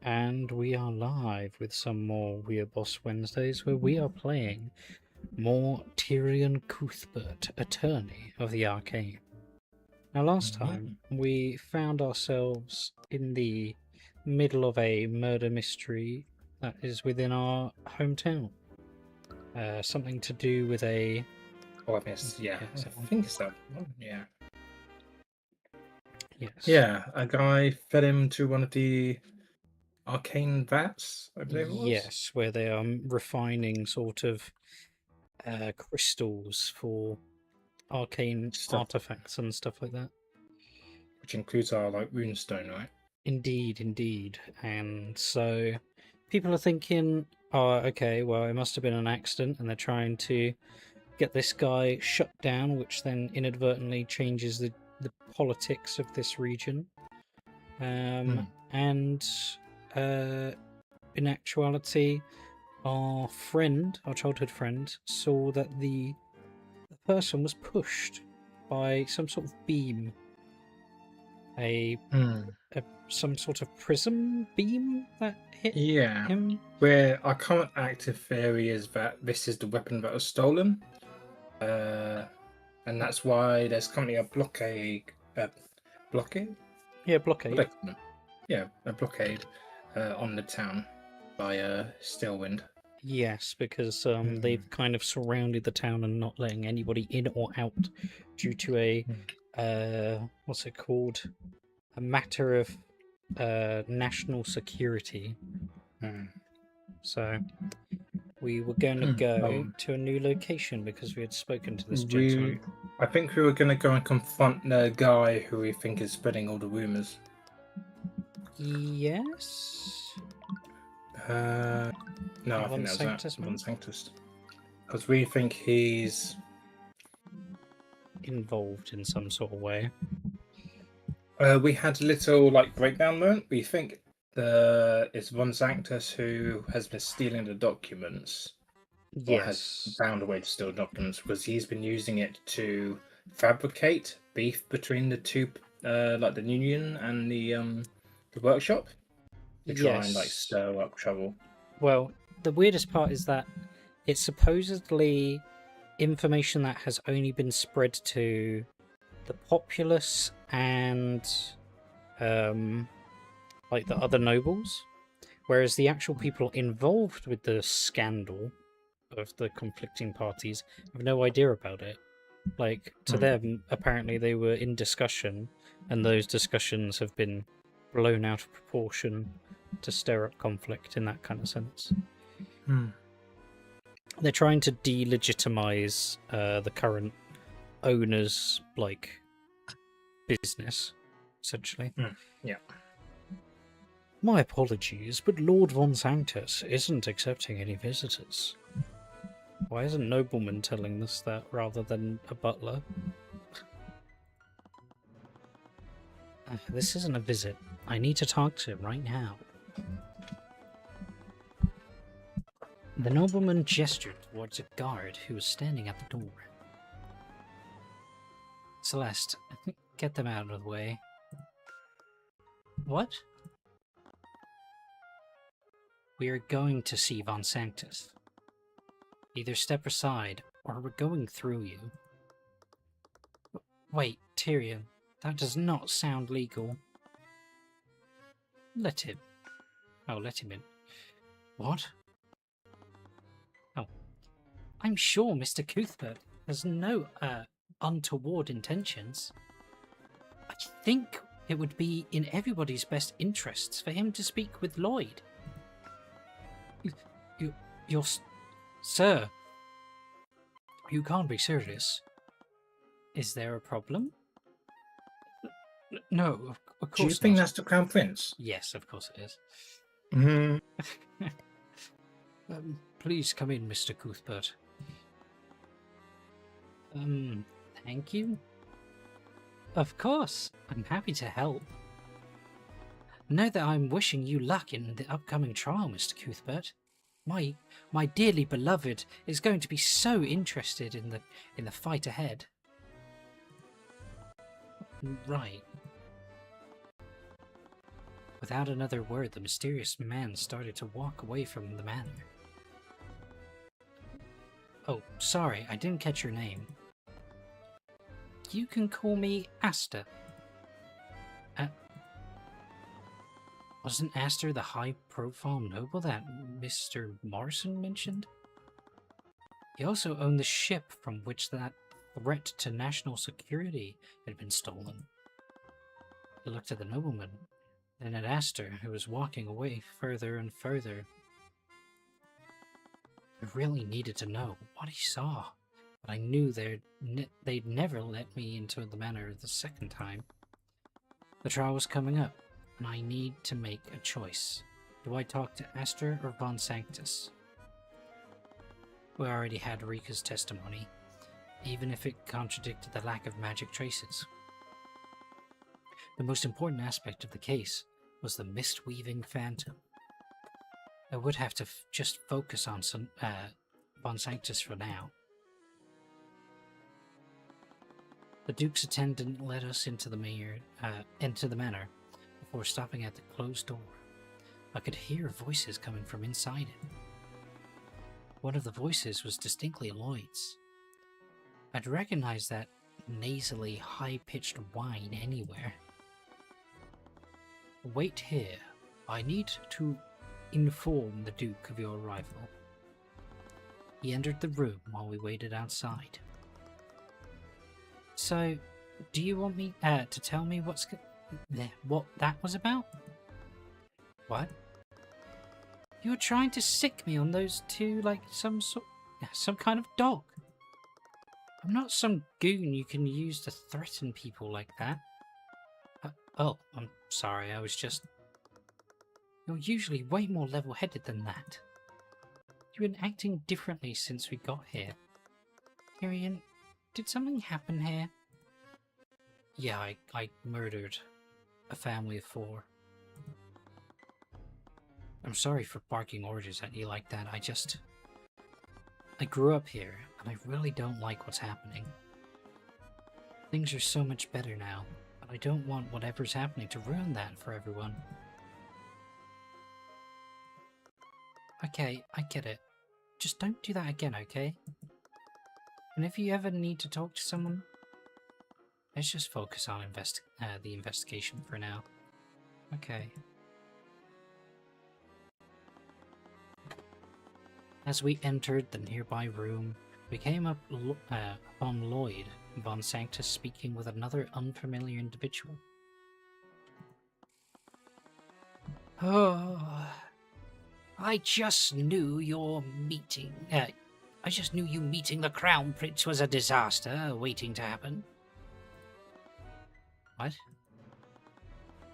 And we are live with some more Weeaboss Wednesdays where we are playing more Tyrion Cuthbert, Attorney of the Arcane. Now, last time we found ourselves in the middle of a murder mystery that is within our hometown. Something to do with a... Oh, I missed. Yeah, I think it's that one. Yeah. Yes. Yeah, a guy fed him to one of the arcane vats, I believe it was. Yes, where they are refining sort of crystals for arcane artifacts and stuff like that. Which includes our runestone, right? Indeed. And so people are thinking, oh, okay, well, it must have been an accident, and they're trying to get this guy shut down, which then inadvertently changes the politics of this region. And in actuality, our childhood friend, saw that the person was pushed by some sort of beam. Some sort of prism beam that hit him. Where our current active theory is that this is the weapon that was stolen. And that's why there's currently a blockade. Blockade? Yeah, blockade. Yeah, a blockade on the town by Stillwind. Yes, because they've kind of surrounded the town and not letting anybody in or out due to a what's it called? A matter of national security. So we were going to go to a new location because we had spoken to this gentleman. I think we were going to go and confront the guy who we think is spreading all the rumors. Yes. No, I think that was Von Sanctus. Because we think he's involved in some sort of way. We had a little breakdown moment. We think it's Von Sanctus who has been stealing the documents. Or has found a way to steal documents because he's been using it to fabricate beef between the two, the union and the workshop, to try and stir up trouble. Well, the weirdest part is that it's supposedly information that has only been spread to the populace and the other nobles, whereas the actual people involved with the scandal of the conflicting parties have no idea about it. To them, apparently they were in discussion, and those discussions have been blown out of proportion to stir up conflict in that kind of sense. They're trying to delegitimize the current owner's business, essentially. Yeah. My apologies, but Lord Von Sanctus isn't accepting any visitors. Why isn't nobleman telling us that rather than a butler? This isn't a visit. I need to talk to him right now. The nobleman gestured towards a guard who was standing at the door. Celeste, get them out of the way. What? We are going to see Von Sanctus. Either step aside, or we're going through you. Wait, Tyrion, that does not sound legal. Let him in. What? Oh. I'm sure Mr. Cuthbert has no, untoward intentions. I think it would be in everybody's best interests for him to speak with Lloyd. You're... Sir, you can't be serious. Is there a problem? No, of course not. Do you think that's the Crown Prince? Yes, of course it is. Mm-hmm. Please come in, Mr. Cuthbert. Thank you? Of course, I'm happy to help. Know that I'm wishing you luck in the upcoming trial, Mr. Cuthbert. My dearly beloved is going to be so interested in the fight ahead. Right. Without another word, the mysterious man started to walk away from the manor. Oh, sorry, I didn't catch your name. You can call me Asta. Wasn't Aster the high-profile noble that Mr. Morrison mentioned? He also owned the ship from which that threat to national security had been stolen. He looked at the nobleman, then at Aster, who was walking away further and further. I really needed to know what he saw, but I knew they'd never let me into the manor the second time. The trial was coming up, and I need to make a choice. Do I talk to Aster or Von Sanctus? We already had Rika's testimony, even if it contradicted the lack of magic traces. The most important aspect of the case was the mist-weaving phantom. I would have to just focus on Von Sanctus for now. The Duke's attendant led us into the manor before stopping at the closed door. I could hear voices coming from inside it. One of the voices was distinctly Lloyd's. I'd recognize that nasally, high-pitched whine anywhere. Wait here. I need to inform the Duke of your arrival. He entered the room while we waited outside. So, do you want me to tell me what that was about? What? You were trying to sick me on those two like some kind of dog. I'm not some goon you can use to threaten people like that. Oh, I'm sorry, I was just... You're usually way more level-headed than that. You've been acting differently since we got here. Tyrion, did something happen here? Yeah, I murdered a family of 4. I'm sorry for barking orders at you like that. I grew up here, and I really don't like what's happening. Things are so much better now, but I don't want whatever's happening to ruin that for everyone. Okay, I get it. Just don't do that again, okay? And if you ever need to talk to someone, let's just focus on the investigation for now. Okay. As we entered the nearby room, we came upon Lloyd, Von Sanctus speaking with another unfamiliar individual. Oh, I just knew you meeting the Crown Prince was a disaster waiting to happen. What?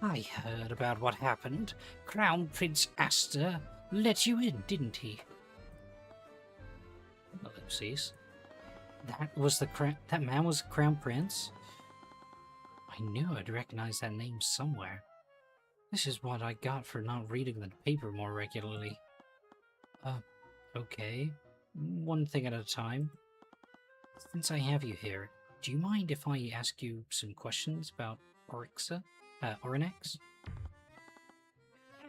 I heard about what happened. Crown Prince Aster let you in, didn't he? Ellipses. That man was the Crown Prince? I knew I'd recognize that name somewhere. This is what I got for not reading the paper more regularly. Okay. One thing at a time. Since I have you here, do you mind if I ask you some questions about Oryx?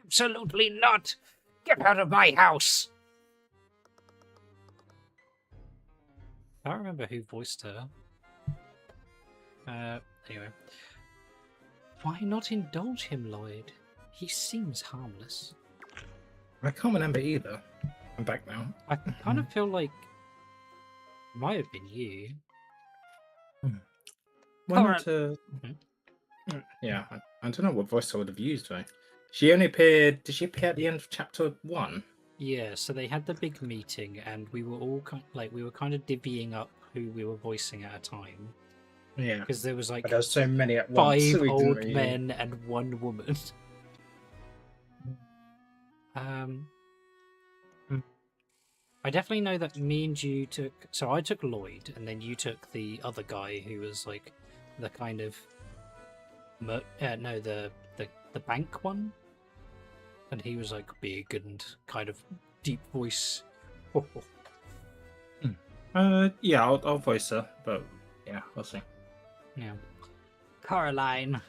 Absolutely not! Get out of my house! I don't remember who voiced her. Anyway. Why not indulge him, Lloyd? He seems harmless. I can't remember either. I'm back now. I kind of feel like it might have been you. Yeah, I don't know what voice I would have used though. She only appeared. Did she appear at the end of chapter 1? Yeah, so they had the big meeting, and we were all we were kind of divvying up who we were voicing at a time. Yeah, because there was like there was so many at once. 5 old men and 1 woman. I definitely know that me and you took. So I took Lloyd, and then you took the other guy who was like the kind of the bank one, and he was like big and kind of deep voice. Yeah, I'll voice her, but yeah, we'll see. Yeah, Caroline.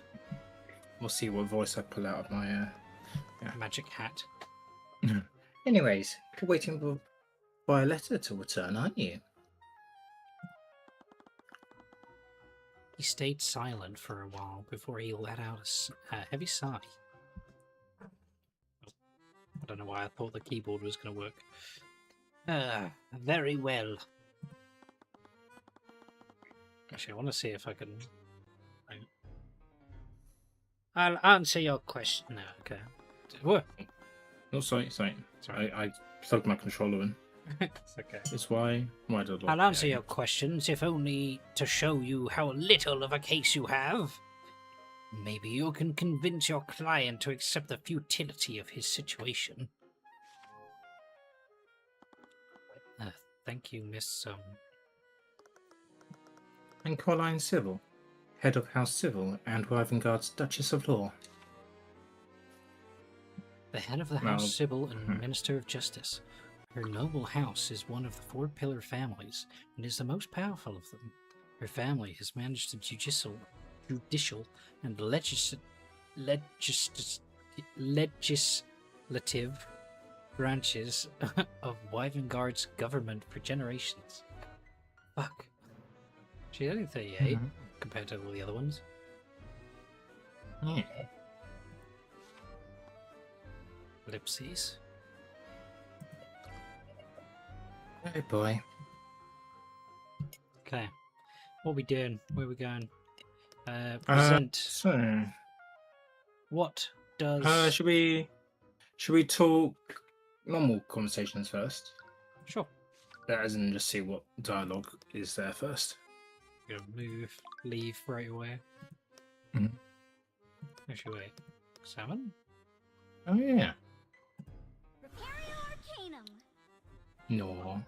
we'll see what voice I pull out of my magic hat. Anyways, you're waiting for a letter to return, aren't you? He stayed silent for a while before he let out a heavy sigh. I don't know why I thought the keyboard was going to work. Very well. Actually, I want to see if I can... I'll answer your question. No, okay. What? Oh, sorry. I plugged my controller in. It's okay. It's why did I'll answer your questions, if only to show you how little of a case you have. Maybe you can convince your client to accept the futility of his situation. Thank you, Miss... And Caroline Civil, head of House Civil and Wyvern Duchess of Law. The head of the House Civil and Minister of Justice. Her noble house is one of the 4 pillar families and is the most powerful of them. Her family has managed the judicial and legislative branches of Wyvern government for generations. Fuck. She's only 38 compared to all the other ones. Yeah. Ellipses. Oh boy. Okay. What are we doing? Where are we going? Present. So, What does... should we talk normal conversations first? Sure. As in just see what dialogue is there first. I'm gonna leave right away. Actually, wait. 7? Oh yeah. Arcanum. No.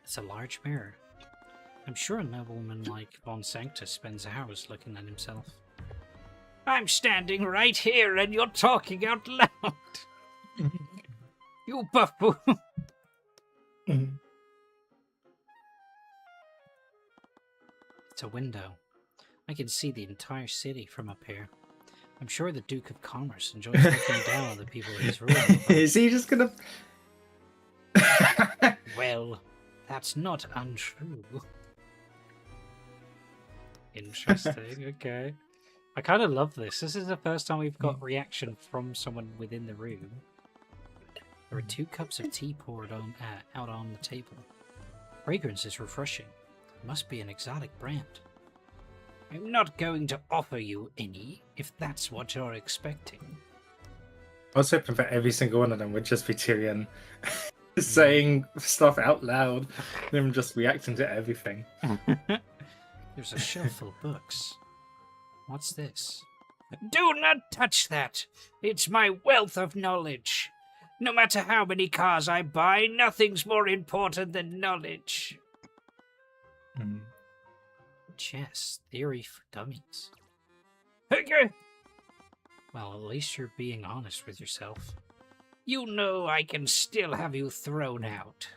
It's a large mirror. I'm sure a nobleman like Von Sanctus spends hours looking at himself. I'm standing right here and you're talking out loud. You buffoon. It's a window. I can see the entire city from up here. I'm sure the Duke of Commerce enjoys looking down on the people he's ruling over. Is he just gonna... Well, that's not untrue. Interesting, okay. I kind of love this. This is the first time we've got reaction from someone within the room. There are 2 cups of tea poured out on the table. Fragrance is refreshing. Must be an exotic brand. I'm not going to offer you any, if that's what you're expecting. I was hoping for every single one of them would just be Tyrion saying stuff out loud, them just reacting to everything. There's a shelf full of books. What's this? Do not touch that! It's my wealth of knowledge. No matter how many cars I buy, nothing's more important than knowledge. Chess theory for dummies. Well, at least you're being honest with yourself. You know I can still have you thrown out.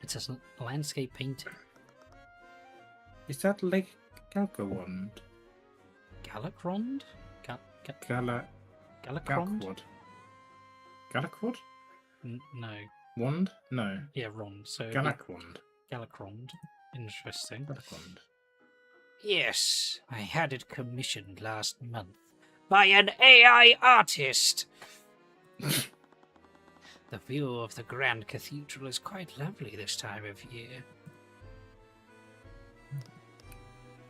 It's a landscape painting. Is that Lake Galgawand? Galacrond? Galacrond? Galacrond? No. Wand? No. Yeah, Rond. So Galacrond. Galacrond. Interesting. Galacrond. Yes, I had it commissioned last month by an AI artist. The view of the Grand Cathedral is quite lovely this time of year.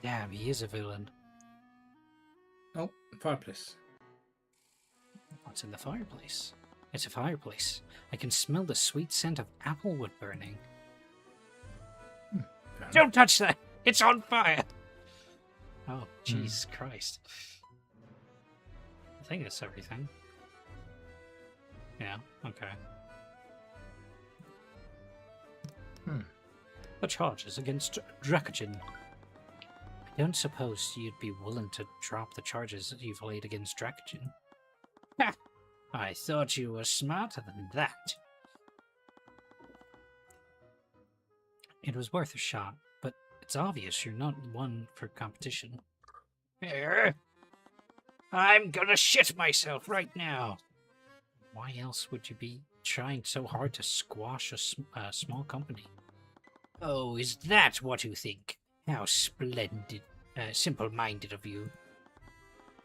Damn, he is a villain. Oh, fireplace. What's in the fireplace? It's a fireplace. I can smell the sweet scent of applewood burning. Don't touch that! It's on fire! Oh, Jesus Christ. I think that's everything. Yeah, okay. The charges against Dracogen. I don't suppose you'd be willing to drop the charges that you've laid against Dracogen. Ha! I thought you were smarter than that. It was worth a shot, but it's obvious you're not one for competition. I'm gonna shit myself right now. Why else would you be trying so hard to squash a small company? Oh, is that what you think? How splendid, simple-minded of you.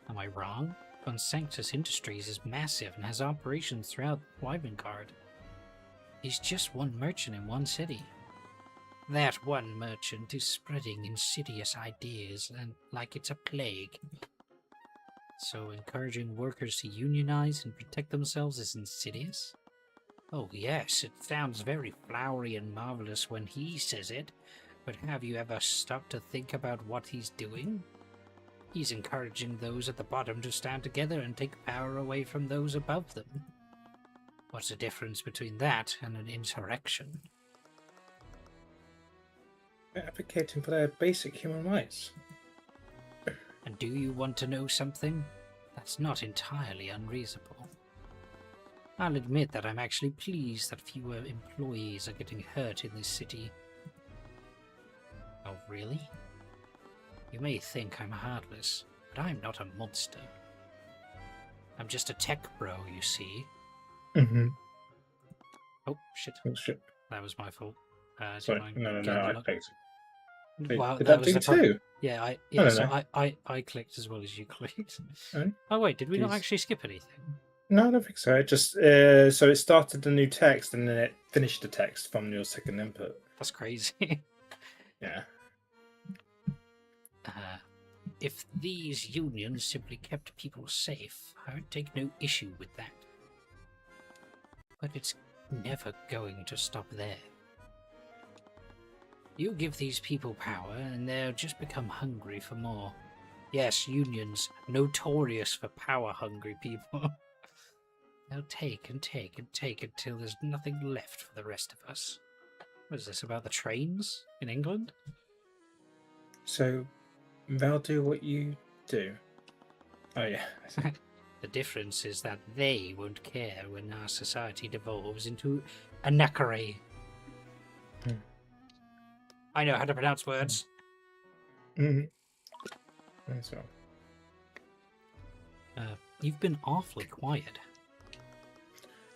Am I wrong? Von Sanctus Industries is massive and has operations throughout Weivengard. He's just one merchant in one city. That one merchant is spreading insidious ideas and like it's a plague. So encouraging workers to unionize and protect themselves is insidious? Oh yes, it sounds very flowery and marvelous when he says it, but have you ever stopped to think about what he's doing? He's encouraging those at the bottom to stand together and take power away from those above them. What's the difference between that and an insurrection? They're advocating for their basic human rights. And do you want to know something? That's not entirely unreasonable. I'll admit that I'm actually pleased that fewer employees are getting hurt in this city. Oh, really? You may think I'm heartless, but I'm not a monster. I'm just a tech bro, you see. Mm-hmm. Oh, shit. Oh, shit. That was my fault. Sorry, no, I clicked. Wow, Did that do too? Yeah, No. I clicked as well as you clicked. Oh, oh wait, did we not actually skip anything? No, I don't think so. It just so it started the new text and then it finished the text from your second input. That's crazy. Yeah. If these unions simply kept people safe, I would take no issue with that. But it's never going to stop there. You give these people power, and they'll just become hungry for more. Yes, unions, notorious for power-hungry people. They'll take and take and take until there's nothing left for the rest of us. What is this, about the trains in England? So, they'll do what you do. Oh, yeah. The difference is that they won't care when our society devolves into anarchy. I know how to pronounce words. Mm-hmm. That's all. You've been awfully quiet.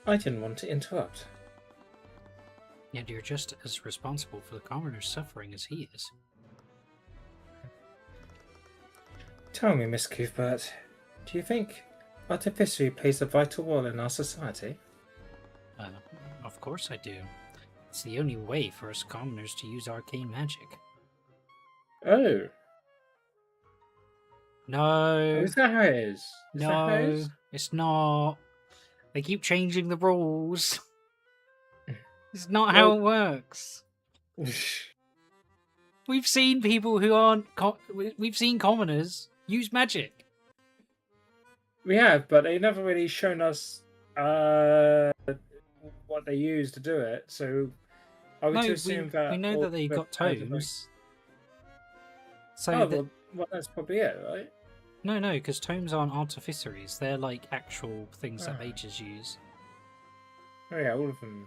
I didn't want to interrupt. Yet you're just as responsible for the commoner's suffering as he is. Tell me, Miss Cuthbert, do you think artificery plays a vital role in our society? Of course I do. It's the only way for us commoners to use arcane magic. Oh. No. Is that how it is? No, it's not. They keep changing the rules. It's not how it works. We've seen people who aren't... we've seen commoners use magic. We have, but they've never really shown us what they use to do it. So are we to assume that... we know that they've got tomes. So well, that's probably it, right? No, because tomes aren't artificeries. They're like actual things that mages use. Oh yeah, all of them.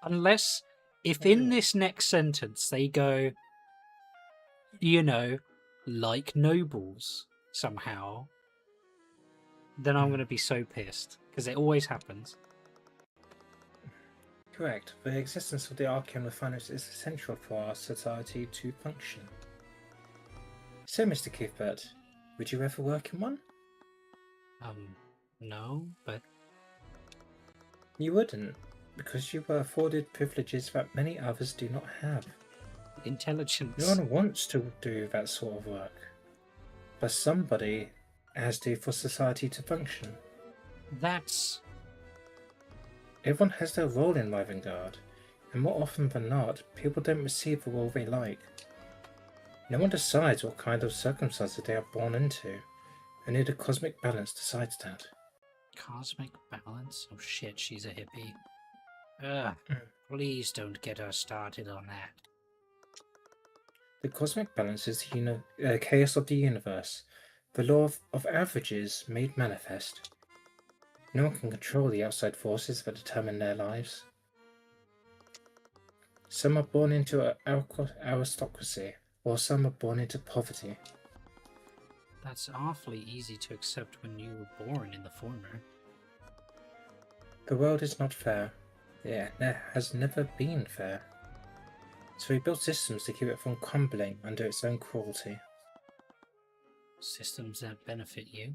Unless, if in this next sentence they go, like nobles somehow, then I'm going to be so pissed. Because it always happens. Correct. The existence of the Arcane refiners is essential for our society to function. So, Mr. Cuthbert, would you ever work in one? No, but... You wouldn't, because you were afforded privileges that many others do not have. Intelligence. No one wants to do that sort of work, but somebody has to for society to function. That's... Everyone has their role in Weivengard, and more often than not, people don't receive the role they like. No one decides what kind of circumstances they are born into. Only the cosmic balance decides that. Cosmic balance? Oh shit, she's a hippie. Ugh, please don't get her started on that. The cosmic balance is the chaos of the universe, the law of averages made manifest. No one can control the outside forces that determine their lives. Some are born into aristocracy, or some are born into poverty. That's awfully easy to accept when you were born in the former. The world is not fair. Yeah, it has never been fair. So we built systems to keep it from crumbling under its own cruelty. Systems that benefit you.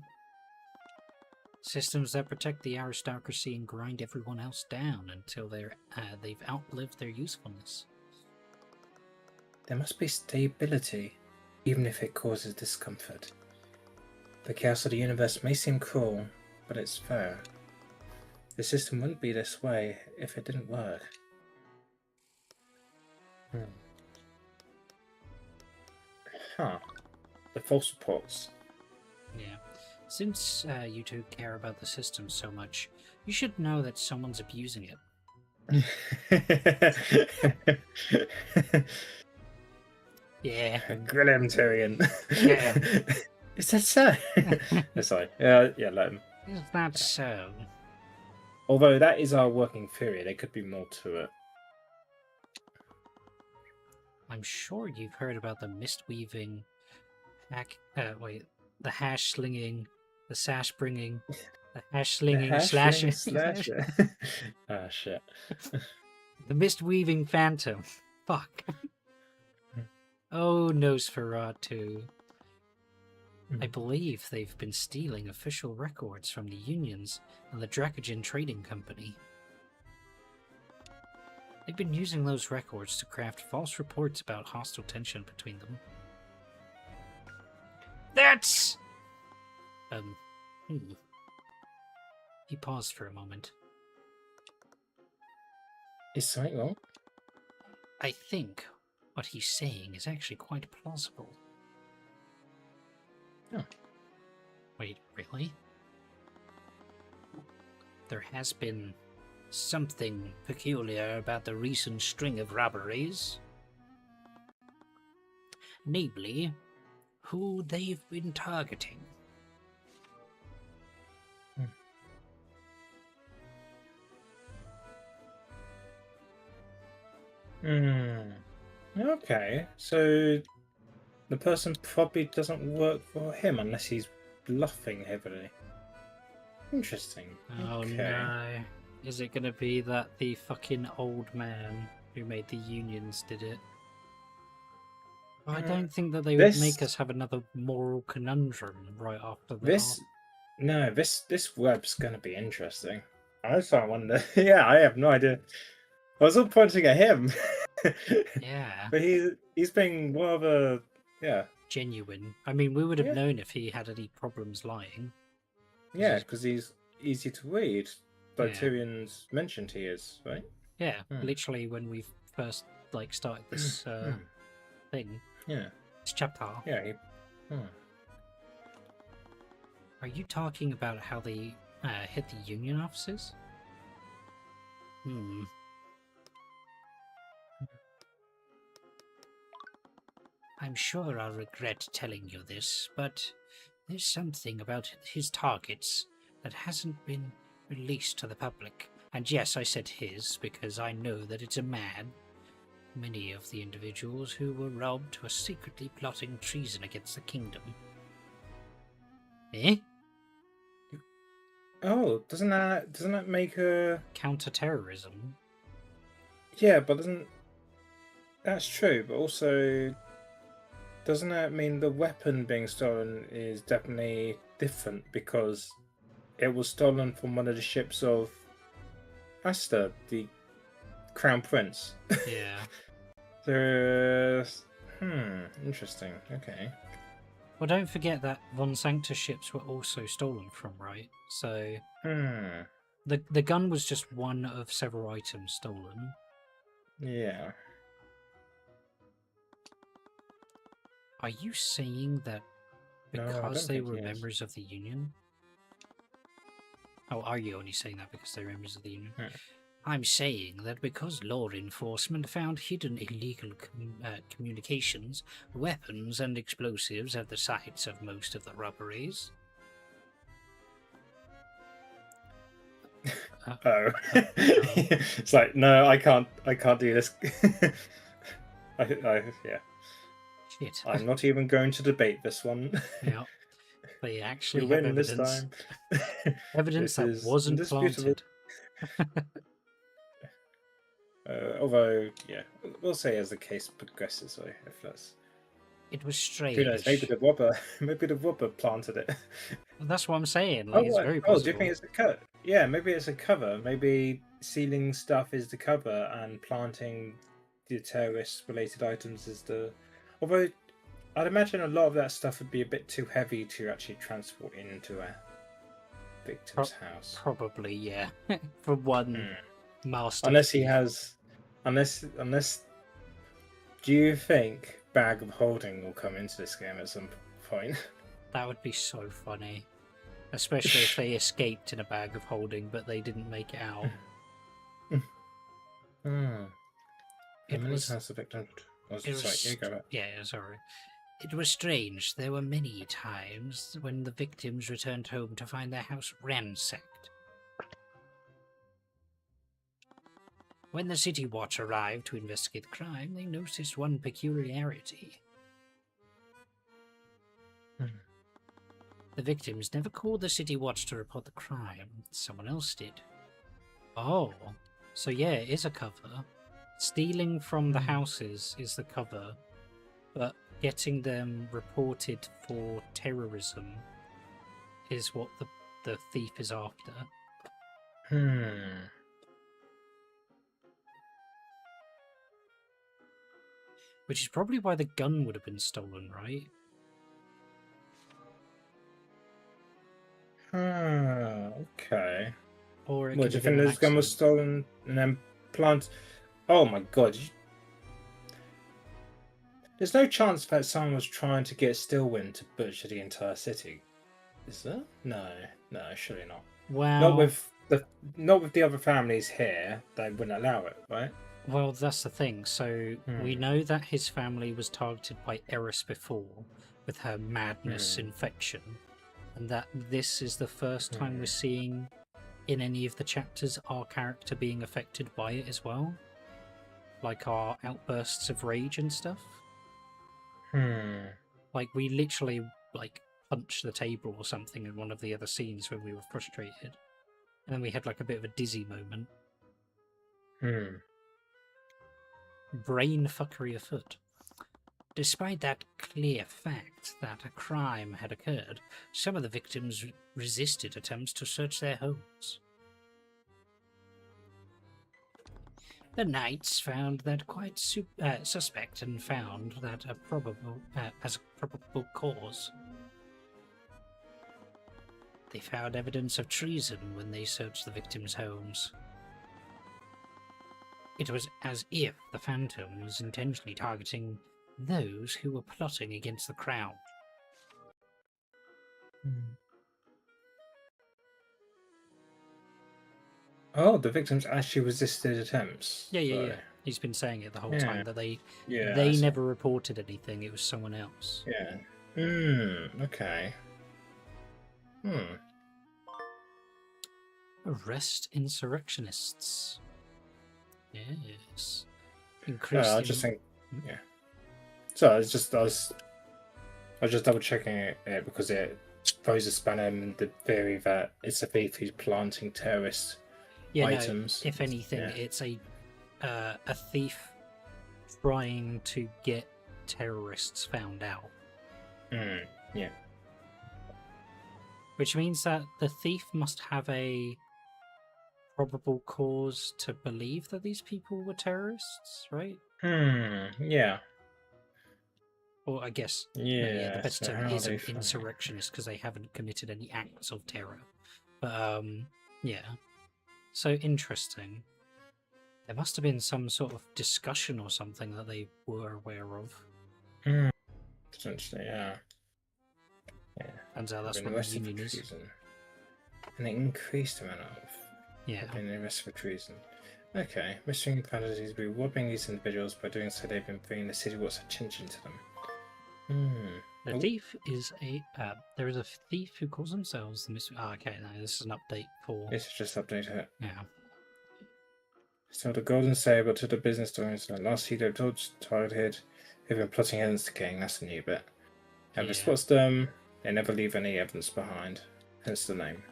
Systems that protect the aristocracy and grind everyone else down until they've outlived their usefulness. There must be stability, even if it causes discomfort. The chaos of the universe may seem cruel, but it's fair. The system wouldn't be this way if it didn't work. Huh. The false reports. Yeah. Since you two care about the system so much, you should know that someone's abusing it. Yeah. Grill him, Tyrion. Yeah. Is that so? Sorry. Yeah, let him. Is that so? Although that is our working theory, there could be more to it. I'm sure you've heard about the mist weaving, the hash slinging, the sash bringing, the hash slinging, slashing. Ah, shit. The mist weaving phantom. Fuck. Oh, Nosferatu. I believe they've been stealing official records from the unions and the Dracogen Trading Company. They've been using those records to craft false reports about hostile tension between them. That's... He paused for a moment. Is something wrong? I think what he's saying is actually quite plausible. Oh. Wait, really? There has been something peculiar about the recent string of robberies. Namely, who they've been targeting. Okay, so the person probably doesn't work for him unless he's bluffing heavily. Interesting. Oh okay. no. Is it gonna be that the fucking old man who made the unions did it? I don't think that they would make us have another moral conundrum right after that. This web's gonna be interesting. I start to wonder. Yeah, I have no idea. I was all pointing at him. Yeah. But he's being rather genuine. I mean, we would have known if he had any problems lying. Yeah, because he's easy to read. Like Tyrion's mentioned he is, right? Yeah, literally when we first started this thing. Yeah. This chapter. Yeah. Are you talking about how they hit the union offices? I'm sure I'll regret telling you this, but there's something about his targets that hasn't been released to the public. And yes, I said his, because I know that it's a man. Many of the individuals who were robbed were secretly plotting treason against the kingdom. Eh? Oh, doesn't that make a counter-terrorism? Yeah, but that's true, but also doesn't that mean the weapon being stolen is definitely different because it was stolen from one of the ships of Asta, the Crown Prince? Yeah. There's interesting. Okay. Well, don't forget that Von Sanctus ships were also stolen from, right? So the gun was just one of several items stolen. Yeah. Are you saying that because they were members of the Union? Oh, are you only saying that because they're members of the Union? I'm saying that because law enforcement found hidden illegal communications, weapons and explosives at the sites of most of the robberies. Oh. It's like, no, I can't do this. Yeah. Shit. I'm not even going to debate this one. Yeah. They actually You have win this evidence. time. Evidence This that is wasn't indisputable. planted. Although, yeah, we'll say as the case progresses, if that's. It was Who knows? strange. Maybe the robber planted it. That's what I'm saying. Like, it's very Oh, do you possible. think it's a cut? Yeah, maybe it's a cover. Maybe sealing stuff is the cover, and planting the terrorist-related items is the. Although, I'd imagine a lot of that stuff would be a bit too heavy to actually transport into a victim's house. Probably, yeah. For one master. Unless he has, unless. Do you think bag of holding will come into this game at some point? That would be so funny. Especially if they escaped in a bag of holding, but they didn't make it out. It was a victim. Sorry. It was strange. There were many times when the victims returned home to find their house ransacked. When the City Watch arrived to investigate the crime, they noticed one peculiarity. The victims never called the City Watch to report the crime. Someone else did. Oh, so yeah, it is a cover. Stealing from the houses is the cover, but getting them reported for terrorism is what the thief is after. Which is probably why the gun would have been stolen, right? Okay. Or it What, could do you have been think an this gun was accident. stolen and then planted? Oh my god. There's no chance that someone was trying to get Stillwind to butcher the entire city. Is there? No, surely not. Well, not with the other families here. They wouldn't allow it, right? Well, that's the thing. So we know that his family was targeted by Eris before with her madness infection, and that this is the first time we're seeing in any of the chapters our character being affected by it as well, like our outbursts of rage and stuff. Like we literally punched the table or something in one of the other scenes when we were frustrated, and then we had like a bit of a dizzy moment. Brain fuckery afoot. Despite that clear fact that a crime had occurred, some of the victims resisted attempts to search their homes. The Knights found that quite suspect and found that as a probable cause. They found evidence of treason when they searched the victims' homes. It was as if the Phantom was intentionally targeting those who were plotting against the crown. Oh, the victims actually resisted attempts. Yeah. He's been saying it the whole time that they never reported anything. It was someone else. Yeah. Okay. Arrest insurrectionists. Yes. I just think. Yeah. So I was just double checking it because it throws a spanner in the theory that it's a thief who's planting terrorist items. No, if anything, it's a thief trying to get terrorists found out. Yeah. Which means that the thief must have a probable cause to believe that these people were terrorists, right? Yeah. Or I guess the better term is an insurrectionist because they haven't committed any acts of terror. But so interesting. There must have been some sort of discussion or something that they were aware of. Potentially, yeah. Turns out that's what the union is. An increased amount of being arrested for treason. Okay, missing fantasies be robbing these individuals. By doing so, they've been bringing the City Watch's attention to them. The thief is there is a thief who calls themselves the Mystery... Oh, okay, no, this is an update for... This is just update it. Yeah. So the golden sabre to the business owners. Last he told Tired who've been plotting against the king. That's the new bit. And this spots them. They never leave any evidence behind. Hence the name.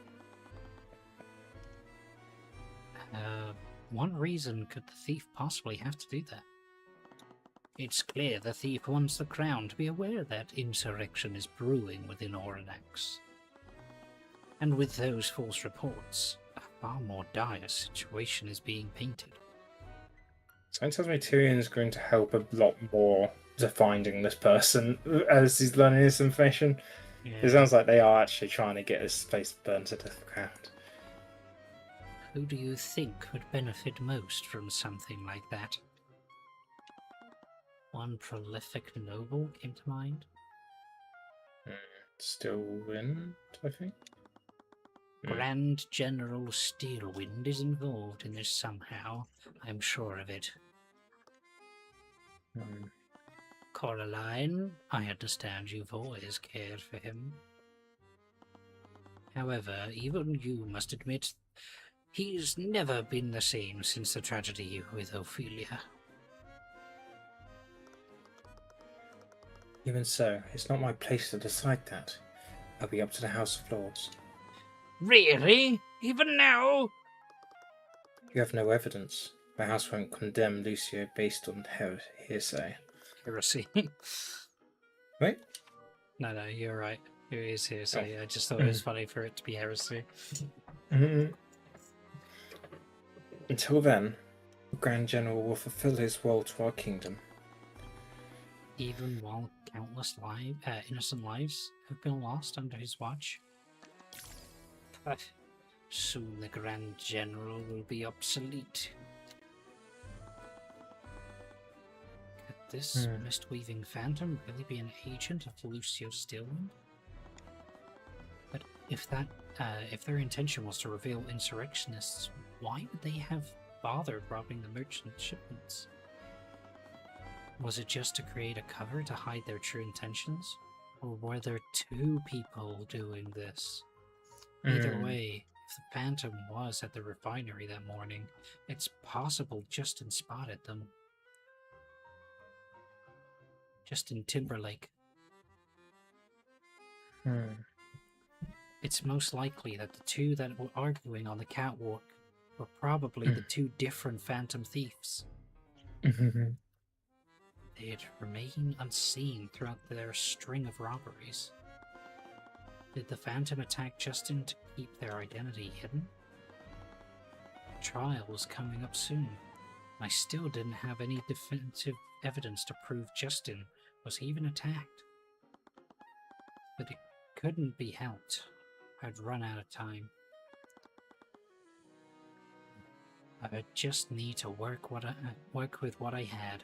What reason could the thief possibly have to do that? It's clear the thief wants the crown to be aware that insurrection is brewing within Oranax. And with those false reports, a far more dire situation is being painted. Something tells me Tyrion's going to help a lot more to finding this person as he's learning this information. Yeah. It sounds like they are actually trying to get his face burned to the ground. Who do you think would benefit most from something like that? One prolific noble came to mind. Still Wind, I think. Grand General Steelwind is involved in this somehow. I'm sure of it. Coraline, I understand you've always cared for him. However, even you must admit he's never been the same since the tragedy with Ophelia. Even so, it's not my place to decide that. I'll be up to the House of Lords. Really? Even now? You have no evidence. My house won't condemn Lucio based on hearsay. Heresy. Wait? No, you're right. It is hearsay. Oh. I just thought it was funny for it to be heresy. Until then, the Grand General will fulfill his role to our kingdom. Even while countless innocent lives have been lost under his watch? But soon the Grand General will be obsolete. Could this mist-weaving phantom really be an agent of Lucio Steelwind? But if their intention was to reveal insurrectionists, why would they have bothered robbing the merchant shipments? Was it just to create a cover to hide their true intentions? Or were there two people doing this? Either way, if the Phantom was at the refinery that morning, it's possible Justin spotted them. Justin Timberlake. It's most likely that the two that were arguing on the catwalk were probably the two different Phantom thieves. They'd remain unseen throughout their string of robberies. Did the Phantom attack Justin to keep their identity hidden? The trial was coming up soon. I still didn't have any definitive evidence to prove Justin was even attacked. But it couldn't be helped. I'd run out of time. I just need to work with what I had.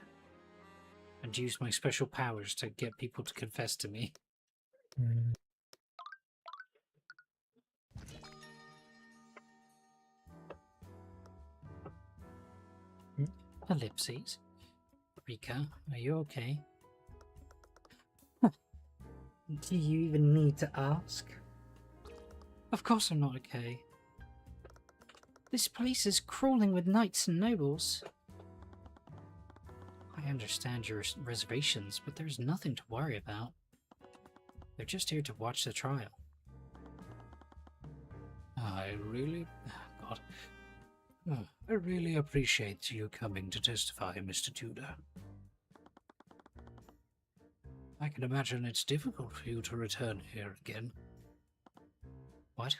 And use my special powers to get people to confess to me. Ellipses. Rika, are you okay? Do you even need to ask? Of course I'm not okay. This place is crawling with knights and nobles. I understand your reservations, but there's nothing to worry about. They're just here to watch the trial. I really appreciate you coming to testify, Mr. Tudor. I can imagine it's difficult for you to return here again. What?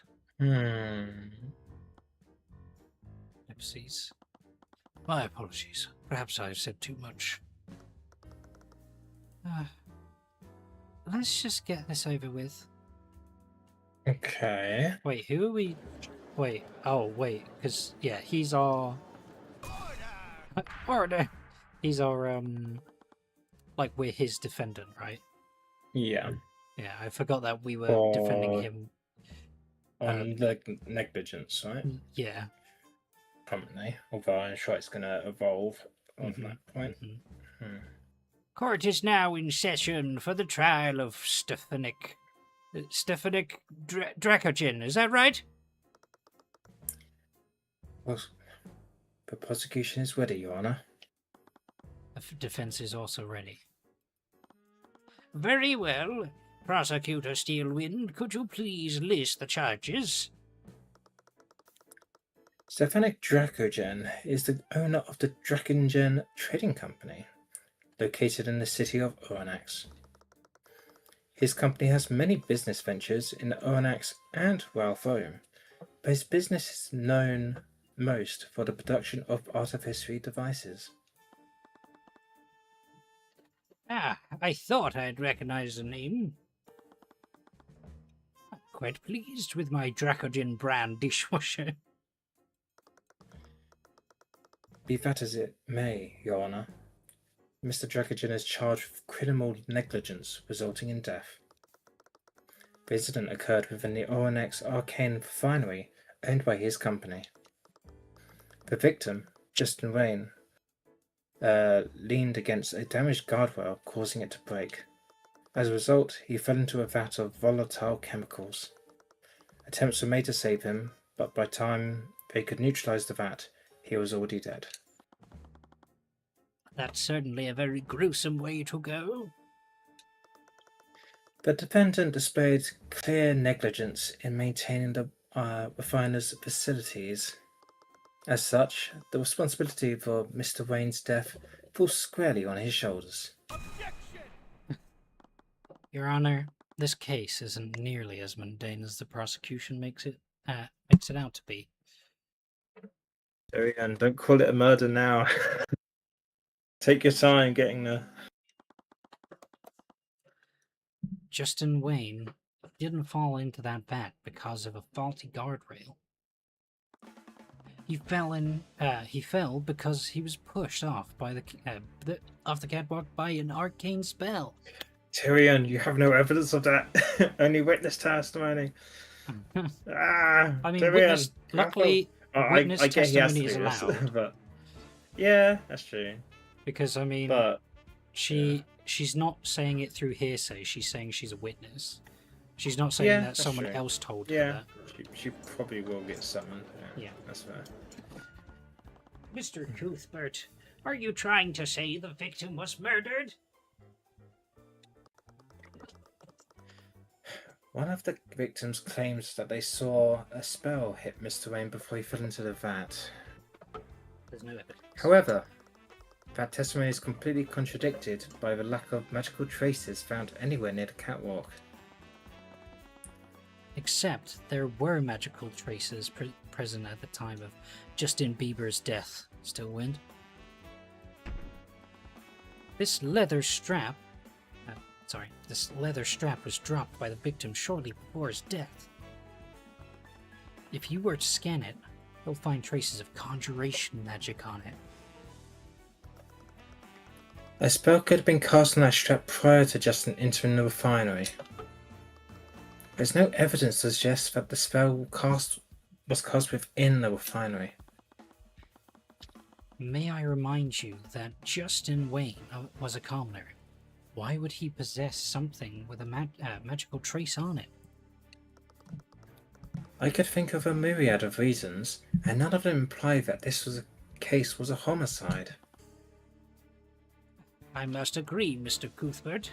Ellipses. My apologies. Perhaps I've said too much. Let's just get this over with. Okay. Wait, who are we... Wait, because, yeah, he's our... Order! He's our, like, we're his defendant, right? Yeah. Yeah, I forgot that we were defending him. On the negligence, right? Yeah. Prominently, although I'm sure it's going to evolve on that point. Court is now in session for the trial of Stefanik Dracogen, is that right? Well, the prosecution is ready, Your Honor. The defense is also ready. Very well. Prosecutor Steelwind, could you please list the charges? Stefanik Dracogen is the owner of the Dracogen Trading Company, located in the city of Oranax. His company has many business ventures in Oranax and Ralph-Rome, but his business is known most for the production of artificial devices. Ah, I thought I'd recognize the name. I'm quite pleased with my Dracogen brand dishwasher. Be that as it may, Your Honor, Mr. Dracogen is charged with criminal negligence resulting in death. The incident occurred within the Oranax Arcane refinery owned by his company. The victim, Justin Wayne, leaned against a damaged guardrail, causing it to break. As a result, he fell into a vat of volatile chemicals. Attempts were made to save him, but by the time they could neutralize the vat, he was already dead. That's certainly a very gruesome way to go. The defendant displayed clear negligence in maintaining the refiner's facilities. As such, the responsibility for Mr. Wayne's death falls squarely on his shoulders. Your Honor, this case isn't nearly as mundane as the prosecution makes it out to be. Tyrion, don't call it a murder now. Take your time getting there. Justin Wayne didn't fall into that vat because of a faulty guardrail. He fell because he was pushed off by off the catwalk by an arcane spell. Tyrion, you have no evidence of that. Only witness testimony. I mean, Tyrion, luckily, witness testimony is allowed. But yeah, that's true. Because I mean, she's not saying it through hearsay. She's saying she's a witness. She's not saying that someone else told her that. She probably will get summoned. Yeah, that's fair. Mr. Cuthbert, are you trying to say the victim was murdered? One of the victims claims that they saw a spell hit Mr. Wayne before he fell into the vat. There's no evidence. However, that testimony is completely contradicted by the lack of magical traces found anywhere near the catwalk. Except there were magical traces present at the time of Justin Bieber's death, Stillwind. This leather strap was dropped by the victim shortly before his death. If you were to scan it, you'll find traces of conjuration magic on it. A spell could have been cast on that strap prior to Justin entering the refinery. There's no evidence to suggest that the spell was cast within the refinery. May I remind you that Justin Wayne was a commoner. Why would he possess something with a magical trace on it? I could think of a myriad of reasons, and none of them imply that this case was a homicide. I must agree, Mr. Cuthbert.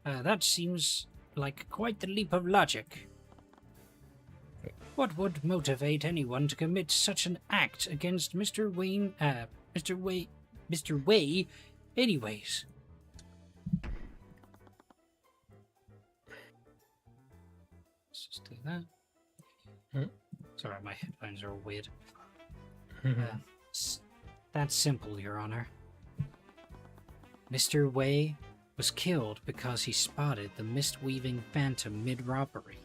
That seems like quite the leap of logic. What would motivate anyone to commit such an act against Mr. Way, anyways? Let's just do that. Sorry, my headphones are all weird. That's simple, Your Honor. Mr. Way was killed because he spotted the mist-weaving phantom mid-robbery.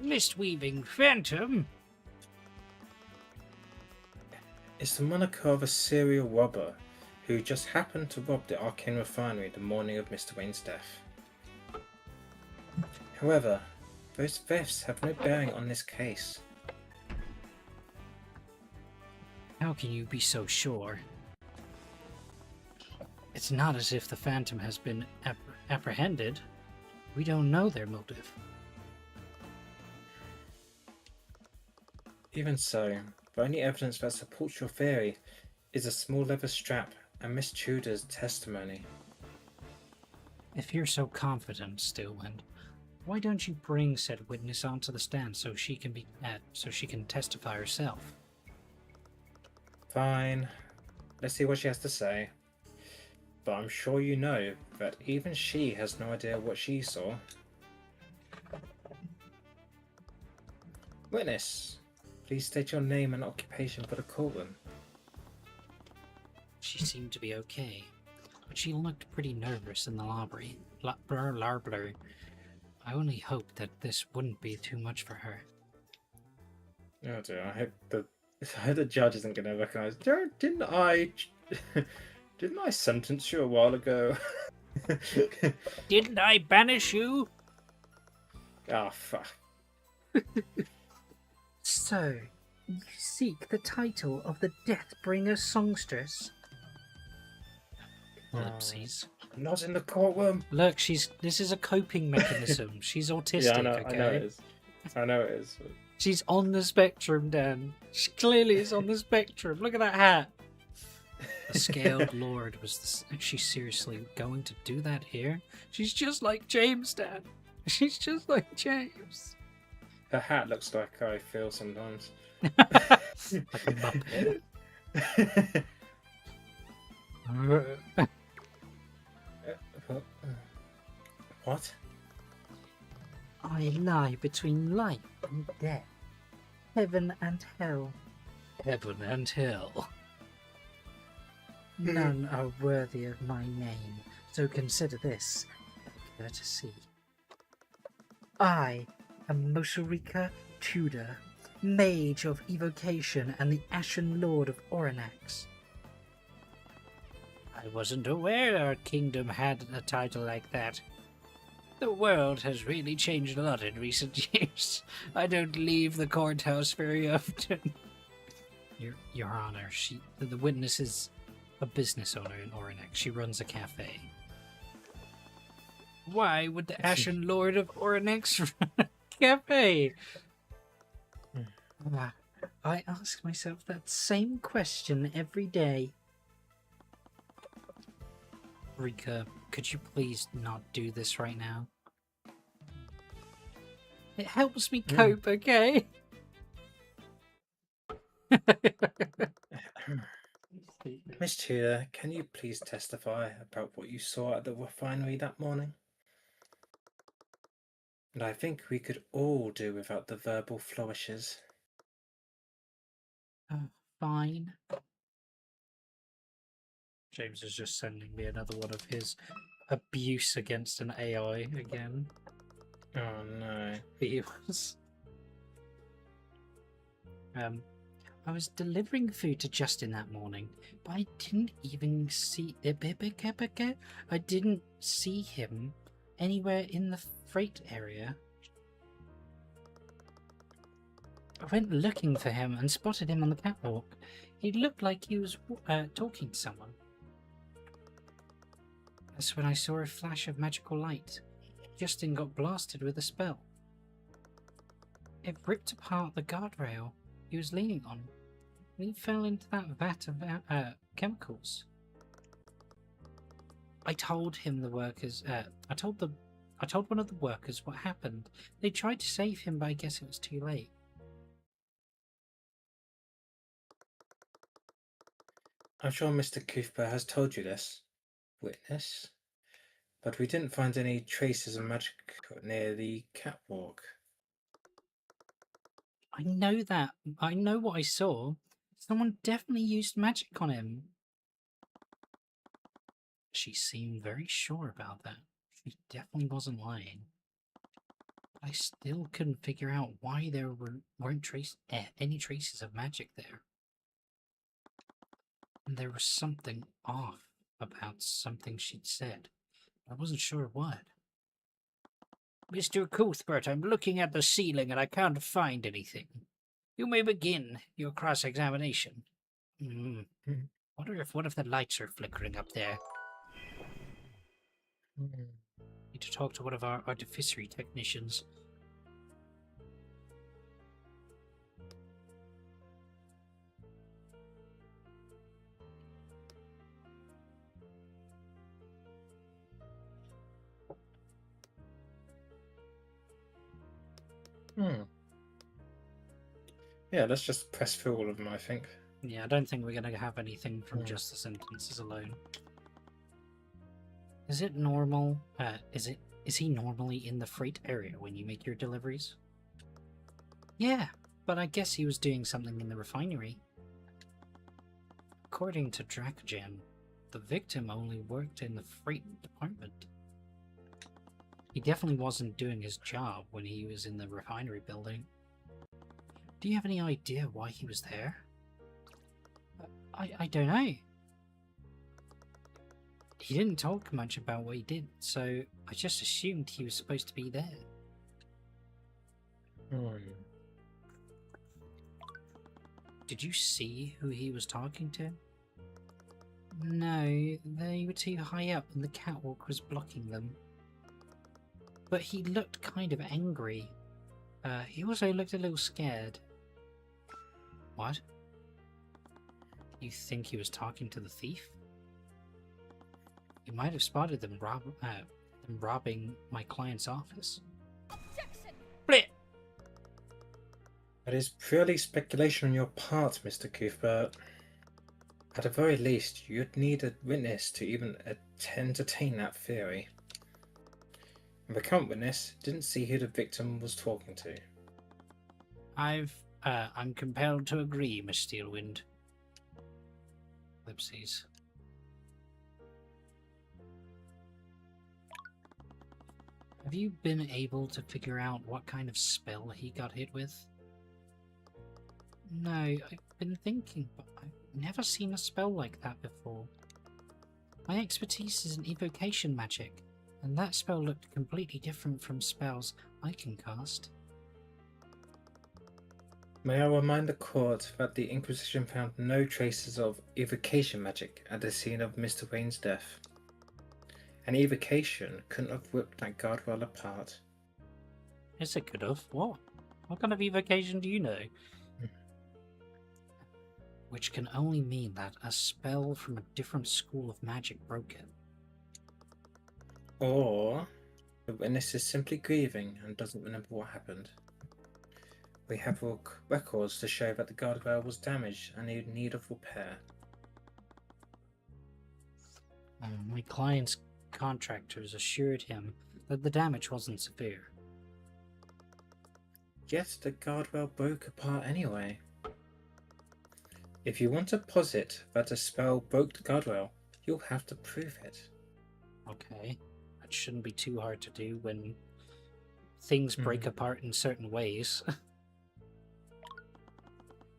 Mist-weaving phantom? It's the moniker of a serial robber who just happened to rob the Arcane refinery the morning of Mr. Wayne's death. However, those thefts have no bearing on this case. How can you be so sure? It's not as if the Phantom has been apprehended. We don't know their motive. Even so, the only evidence that supports your theory is a small leather strap and Miss Tudor's testimony. If you're so confident, Stillwind, why don't you bring said witness onto the stand so she can testify herself? Fine. Let's see what she has to say. But I'm sure you know that even she has no idea what she saw. Witness, please state your name and occupation for the courtroom. She seemed to be okay, but she looked pretty nervous in the library. I only hoped that this wouldn't be too much for her. Oh dear, I hope the judge isn't going to recognise. Didn't I sentence you a while ago? Didn't I banish you? Ah, fuck. So, you seek the title of the Deathbringer Songstress? Ellipses. Not in the courtroom. Look, this is a coping mechanism. She's autistic, Yeah, okay? I know it is. I know it is. She's on the spectrum, Dan. She clearly is on the spectrum. Look at that hat. The Scaled Lord was she seriously going to do that here? She's just like James, Dan. She's just like James. Her hat looks like I feel sometimes. Like a Muppet. What? I lie between life and death, heaven and hell. Heaven and hell. None are worthy of my name, so consider this a courtesy. I am Mosharika Tudor, Mage of Evocation and the Ashen Lord of Oranax. I wasn't aware our kingdom had a title like that. The world has really changed a lot in recent years. I don't leave the courthouse very often. Your Honor, the witness is a business owner in Oranax. She runs a cafe. Why would the Ashen Lord of Oranax run a cafe? I ask myself that same question every day. Rika, could you please not do this right now? It helps me cope, okay? Miss Tudor, can you please testify about what you saw at the refinery that morning? And I think we could all do without the verbal flourishes. Fine. James is just sending me another one of his abuse against an AI again. Oh no. He was. I was delivering food to Justin that morning, but I didn't even see. I didn't see him anywhere in the freight area. I went looking for him and spotted him on the catwalk. He looked like he was talking to someone. That's when I saw a flash of magical light. Justin got blasted with a spell. It ripped apart the guardrail he was leaning on, and he fell into that vat of chemicals. I told him I told one of the workers what happened. They tried to save him, but I guess it was too late. I'm sure Mr. Cuthbert has told you this, witness, but we didn't find any traces of magic near the catwalk. I know that. I know what I saw. Someone definitely used magic on him. She seemed very sure about that. She definitely wasn't lying. I still couldn't figure out why there weren't any traces of magic there. And there was something off about something she'd said. I wasn't sure what. Mr. Cuthbert, I'm looking at the ceiling and I can't find anything. You may begin your cross-examination. Wonder if one of the lights are flickering up there. Need to talk to one of our artificery technicians. Yeah, let's just press through all of them, I think. Yeah, I don't think we're going to have anything from just the sentences alone. Is it normal? Is he normally in the freight area when you make your deliveries? Yeah, but I guess he was doing something in the refinery. According to Dracogen, the victim only worked in the freight department. He definitely wasn't doing his job when he was in the refinery building. Do you have any idea why he was there? I don't know. He didn't talk much about what he did, so I just assumed he was supposed to be there. Did you see who he was talking to? No, they were too high up and the catwalk was blocking them. But he looked kind of angry. He also looked a little scared. What? You think he was talking to the thief? You might have spotted them robbing my client's office. Objection! Blech! That is purely speculation on your part, Mr. Cuthbert. At the very least, you'd need a witness to even entertain that theory. And the current witness didn't see who the victim was talking to. I'm compelled to agree, Miss Steelwind. Ellipses. Have you been able to figure out what kind of spell he got hit with? No, I've been thinking, but I've never seen a spell like that before. My expertise is in evocation magic, and that spell looked completely different from spells I can cast. May I remind the court that the Inquisition found no traces of evocation magic at the scene of Mr. Wayne's death. An evocation couldn't have ripped that guardrail apart. Yes, it could have. What? What kind of evocation do you know? Which can only mean that a spell from a different school of magic broke it. Or the witness is simply grieving and doesn't remember what happened. We have records to show that the guardrail was damaged and in need of repair. My client's contractors assured him that the damage wasn't severe. Yet the guardrail broke apart anyway. If you want to posit that a spell broke the guardrail, you'll have to prove it. Okay, that shouldn't be too hard to do when things break apart in certain ways.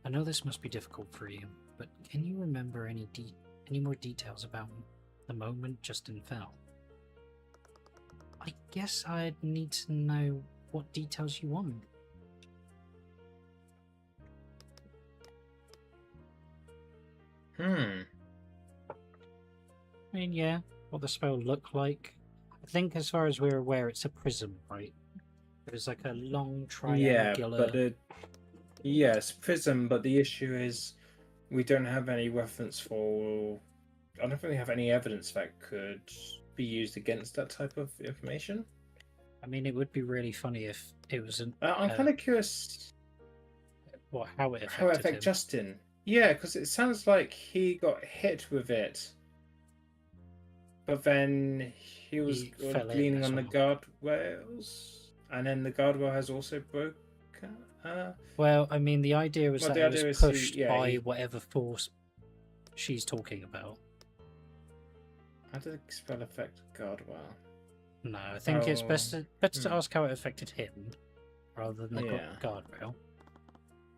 I know this must be difficult for you, but can you remember any more details about the moment Justin fell? I guess I'd need to know what details you want. I mean, yeah, what the spell looked like. I think as far as we're aware, it's a prism, right? There's like a long triangular... Yeah, but yes, prism, but the issue is we don't have any reference for... I don't think we have any evidence that could be used against that type of information. I mean, it would be really funny if it was an... I'm kind of curious... how it affected him. Justin. Yeah, because it sounds like he got hit with it, but then he was leaning on the guardrails, and then the guardrail has also broken. Well, I mean, the idea was that it was pushed by whatever force she's talking about. How did the spell affect the guardrail? No, I think it's better to ask how it affected him, rather than the guardrail.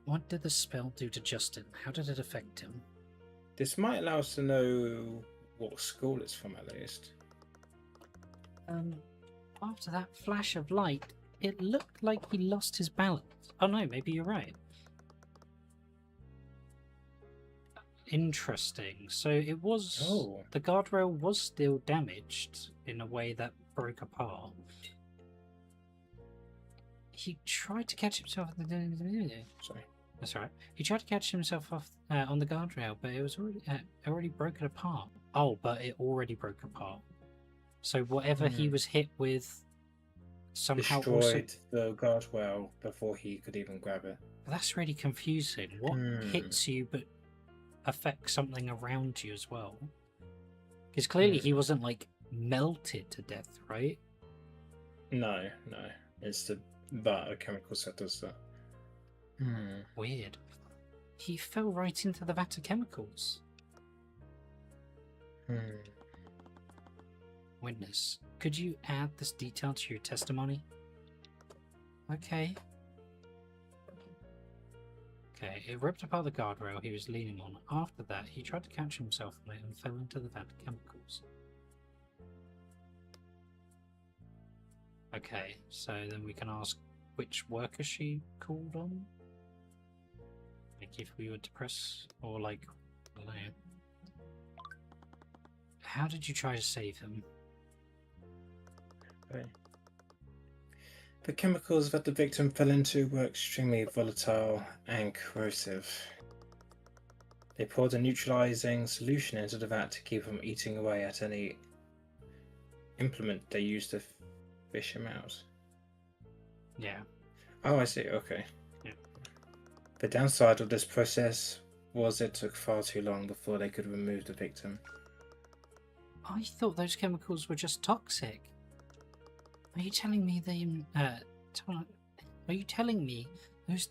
What did the spell do to Justin? How did it affect him? This might allow us to know what school it's from, at least. After that flash of light, it looked like he lost his balance. Oh no, maybe you're right. Interesting. So it was... Oh. The guardrail was still damaged in a way that broke apart. He tried to catch himself... Sorry. That's right. He tried to catch himself off on the guardrail, but it was already broken apart. Oh, but it already broke apart. So whatever he was hit with somehow destroyed the guardrail before he could even grab it. That's really confusing. What hits you but affects something around you as well? Because clearly he wasn't like melted to death, right? No. It's the chemicals that does that. Weird. He fell right into the vat of chemicals. Witness, could you add this detail to your testimony? Okay. Okay, it ripped apart the guardrail he was leaning on. After that, he tried to catch himself on it and fell into the vat of chemicals. Okay, so then we can ask which worker she called on? Like if we were to press, or like, I don't know. How did you try to save him? Okay. The chemicals that the victim fell into were extremely volatile and corrosive. They poured a neutralizing solution into the vat to keep from eating away at any implement they used to fish him out. Yeah. Oh, I see. Okay. Yeah. The downside of this process was it took far too long before they could remove the victim. I thought those chemicals were just toxic. Are you telling me they are you telling me those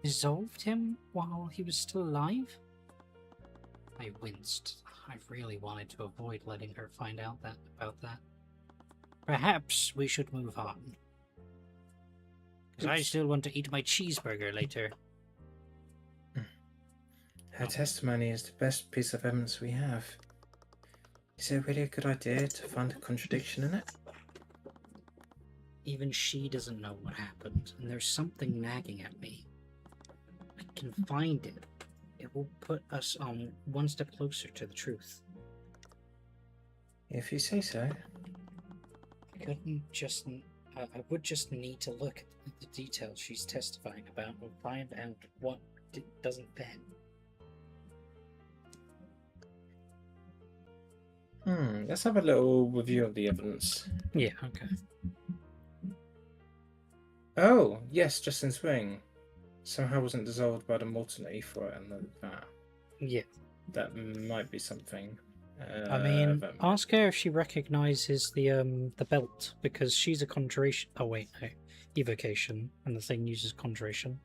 dissolved him while he was still alive? I winced. I really wanted to avoid letting her find out about that. Perhaps we should move on. Because I still want to eat my cheeseburger later. Her testimony is the best piece of evidence we have. Is it really a good idea to find a contradiction in it? Even she doesn't know what happened, and there's something nagging at me. I can find it. It will put us on one step closer to the truth. If you say so. I would just need to look at the details she's testifying about and find out what doesn't fit. Let's have a little review of the evidence. Yeah, okay. Oh, yes, Justin's ring somehow wasn't dissolved by the molten ether and that. Yeah. That might be something. I mean, ask her if she recognizes the belt, because she's a conjuration. Oh wait, no, evocation, and the thing uses conjuration.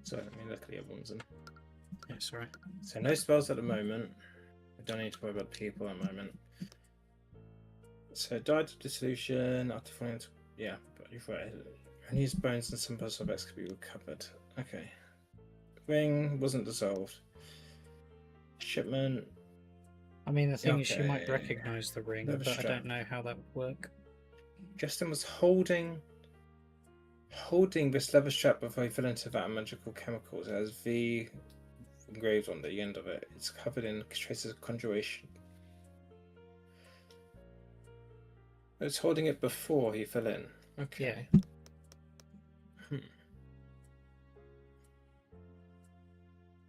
So let me look at the other ones then. Yeah, sorry. So no spells at the moment. We don't need to worry about people at the moment. So died of dissolution after falling into... Yeah, but you've right. Unused bones and some parts of X could be recovered. Okay. Ring wasn't dissolved. Shipment. I mean, the thing is, she might recognize the ring, but I don't know how that would work. Justin was holding this leather strap before he fell into that magical chemicals. It has V engraved on the end of it. It's covered in traces of conjuration. It was holding it before he fell in. Okay. Yeah.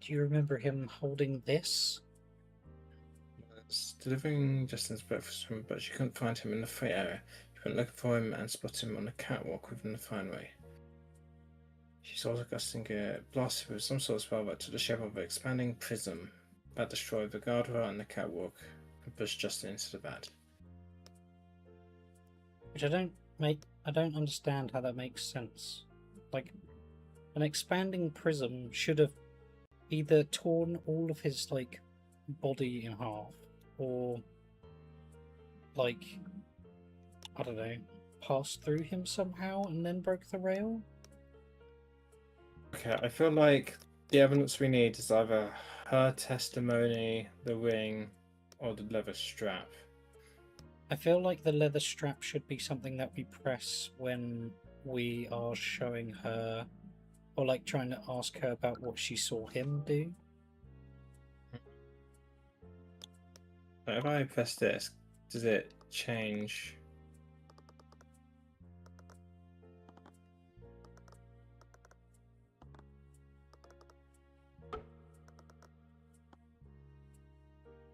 Do you remember him holding this? Delivering Justin's breakfast room, but she couldn't find him in the freight area. She went looking for him and spotted him on the catwalk within the finery. She saw Augustine get blasted with some sort of spell that took the shape of an expanding prism that destroyed the guardrail and the catwalk and pushed Justin into the vat. Which I don't understand how that makes sense. Like, an expanding prism should have either torn all of his, like, body in half, or, like, I don't know, passed through him somehow and then broke the rail? Okay, I feel like the evidence we need is either her testimony, the ring, or the leather strap. I feel like the leather strap should be something that we press when we are showing her, or like trying to ask her about what she saw him do. If I press this, does it change?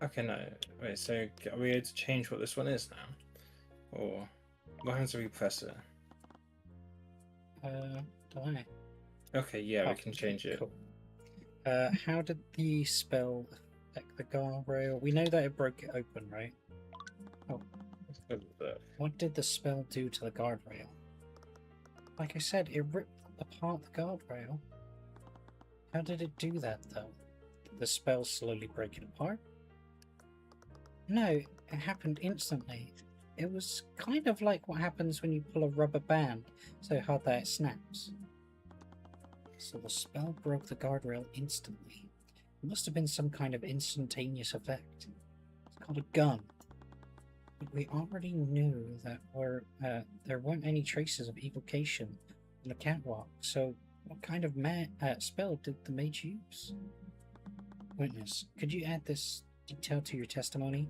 Okay, no. Wait, so are we able to change what this one is now? Or what happens if we press it? Don't know. Okay, yeah, we Oh, can change it. Cool. How did the spell affect the guardrail? We know that it broke it open, right? Oh. What did the spell do to the guardrail? Like I said, it ripped apart the guardrail. How did it do that, though? Did the spell slowly break it apart? No, it happened instantly. It was kind of like what happens when you pull a rubber band so hard that it snaps. So the spell broke the guardrail instantly. It must have been some kind of instantaneous effect. It's called a gun. But we already knew that there weren't any traces of evocation in the catwalk, so what kind of spell did the mage use? Witness, could you add this detail to your testimony?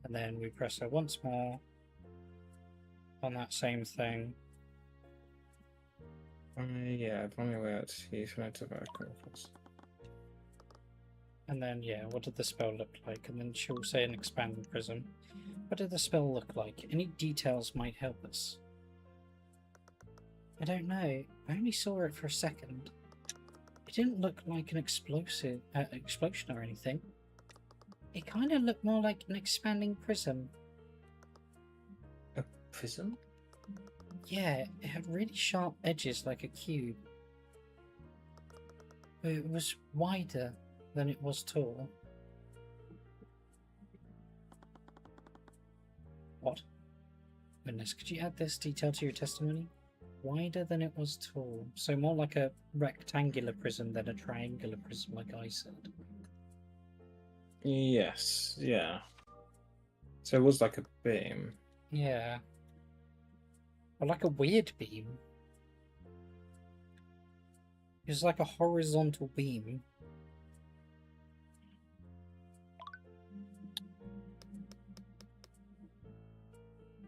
And then we press her once more on that same thing. Yeah, I've only worked. He's meant to work. And then, yeah, what did the spell look like? And then she'll say an expanded prism. What did the spell look like? Any details might help us. I don't know. I only saw it for a second. It didn't look like an explosion or anything. It kind of looked more like an expanding prism. A prism? Yeah, it had really sharp edges like a cube. But it was wider than it was tall. What? Goodness, could you add this detail to your testimony? Wider than it was tall. So more like a rectangular prism than a triangular prism, like I said. Yes, yeah. So it was like a beam. Yeah. Or like a weird beam. It was like a horizontal beam.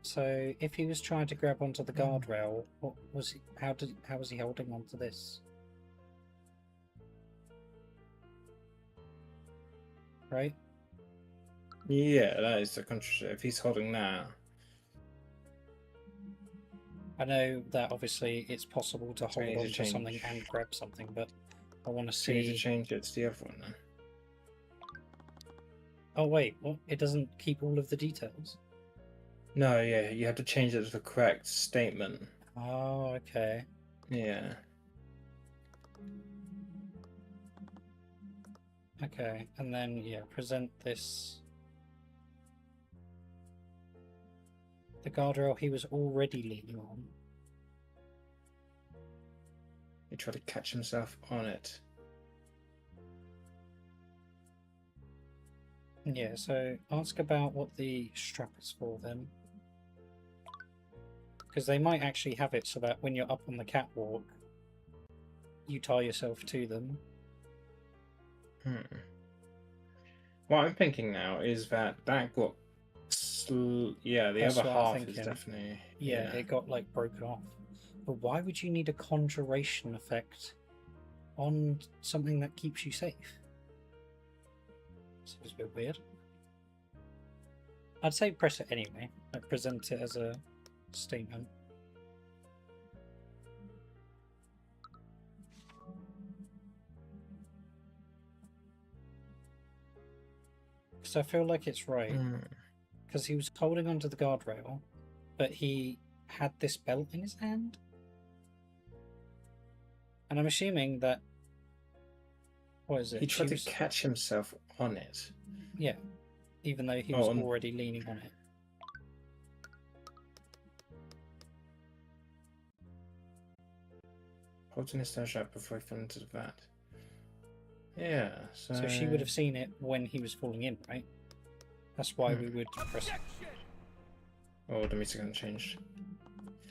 So if he was trying to grab onto the guardrail, what was he, how was he holding onto this? Right? Yeah, that is the contradiction. If he's holding that. I know that obviously it's possible to So we hold need on to to something change. and grab something, but I want to So we need to see. change it to the other one then. Oh wait, what? It doesn't keep all of the details? No, yeah, you have to change it to the correct statement. Oh, okay. Yeah. Okay, and then, yeah, present this. The guardrail he was already leaning on. He tried to catch himself on it. Yeah, so ask about what the strap is for then. Because they might actually have it so that when you're up on the catwalk, you tie yourself to them. What I'm thinking now is that got yeah, the That's other what I'm half is thinking. definitely Yeah, it got like broken off. But why would you need a conjuration effect on something that keeps you safe? Seems a bit weird. I'd say press it anyway. Like present it as a statement. Because I feel like it's right. Because he was holding onto the guardrail, but he had this belt in his hand. And I'm assuming that. What is it? He tried to catch himself on it. Yeah, even though he was already leaning on it. Popped in his shop before he fell into the vat. Yeah, So she would have seen it when he was falling in, right? That's why we would press. Oh, the music hasn't changed.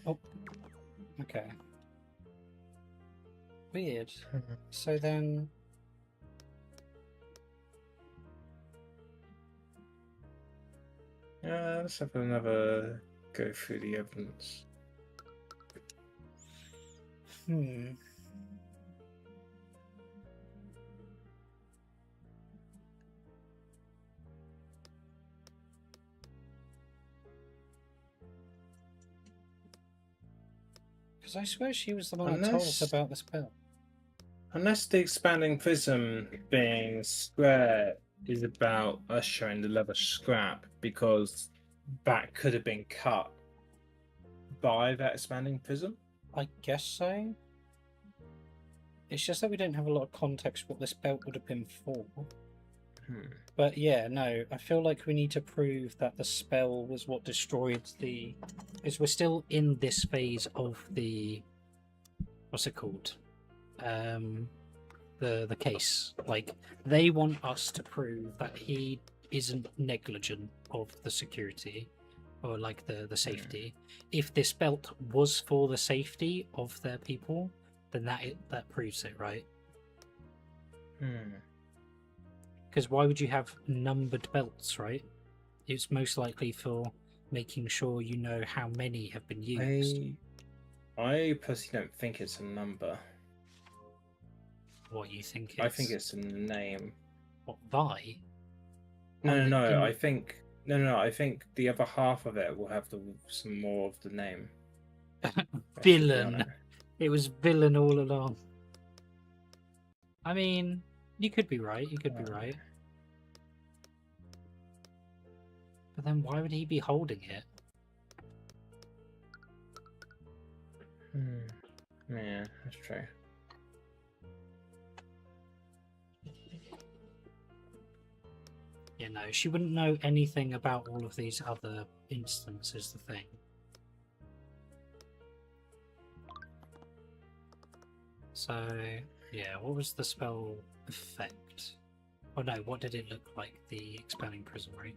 Oh, okay. Weird. So then. Let's have another go through the evidence. Because I swear she was the one that told us about the spell. Unless the expanding prism being square is about us showing the leather scrap, because that could have been cut by that expanding prism. I guess so. It's just that we don't have a lot of context what this belt would have been for. But yeah, no, I feel like we need to prove that the spell was what destroyed the... Because we're still in this phase of the... What's it called? The case. Like, they want us to prove that he isn't negligent of the security or like the safety. If this belt was for the safety of their people, then that proves it, right? Because why would you have numbered belts, right? It's most likely for making sure you know how many have been used. I personally don't think it's a number. What you think it's... I think it's a name. What, Vi? No. I think the other half of it will have some more of the name. Villain. It was villain all along. I mean, you could be right. You could be right. But then why would he be holding it? Yeah, that's true. You know, she wouldn't know anything about all of these other instances, the thing. So, yeah, what was the spell effect? Oh no, what did it look like, the expanding prism, right?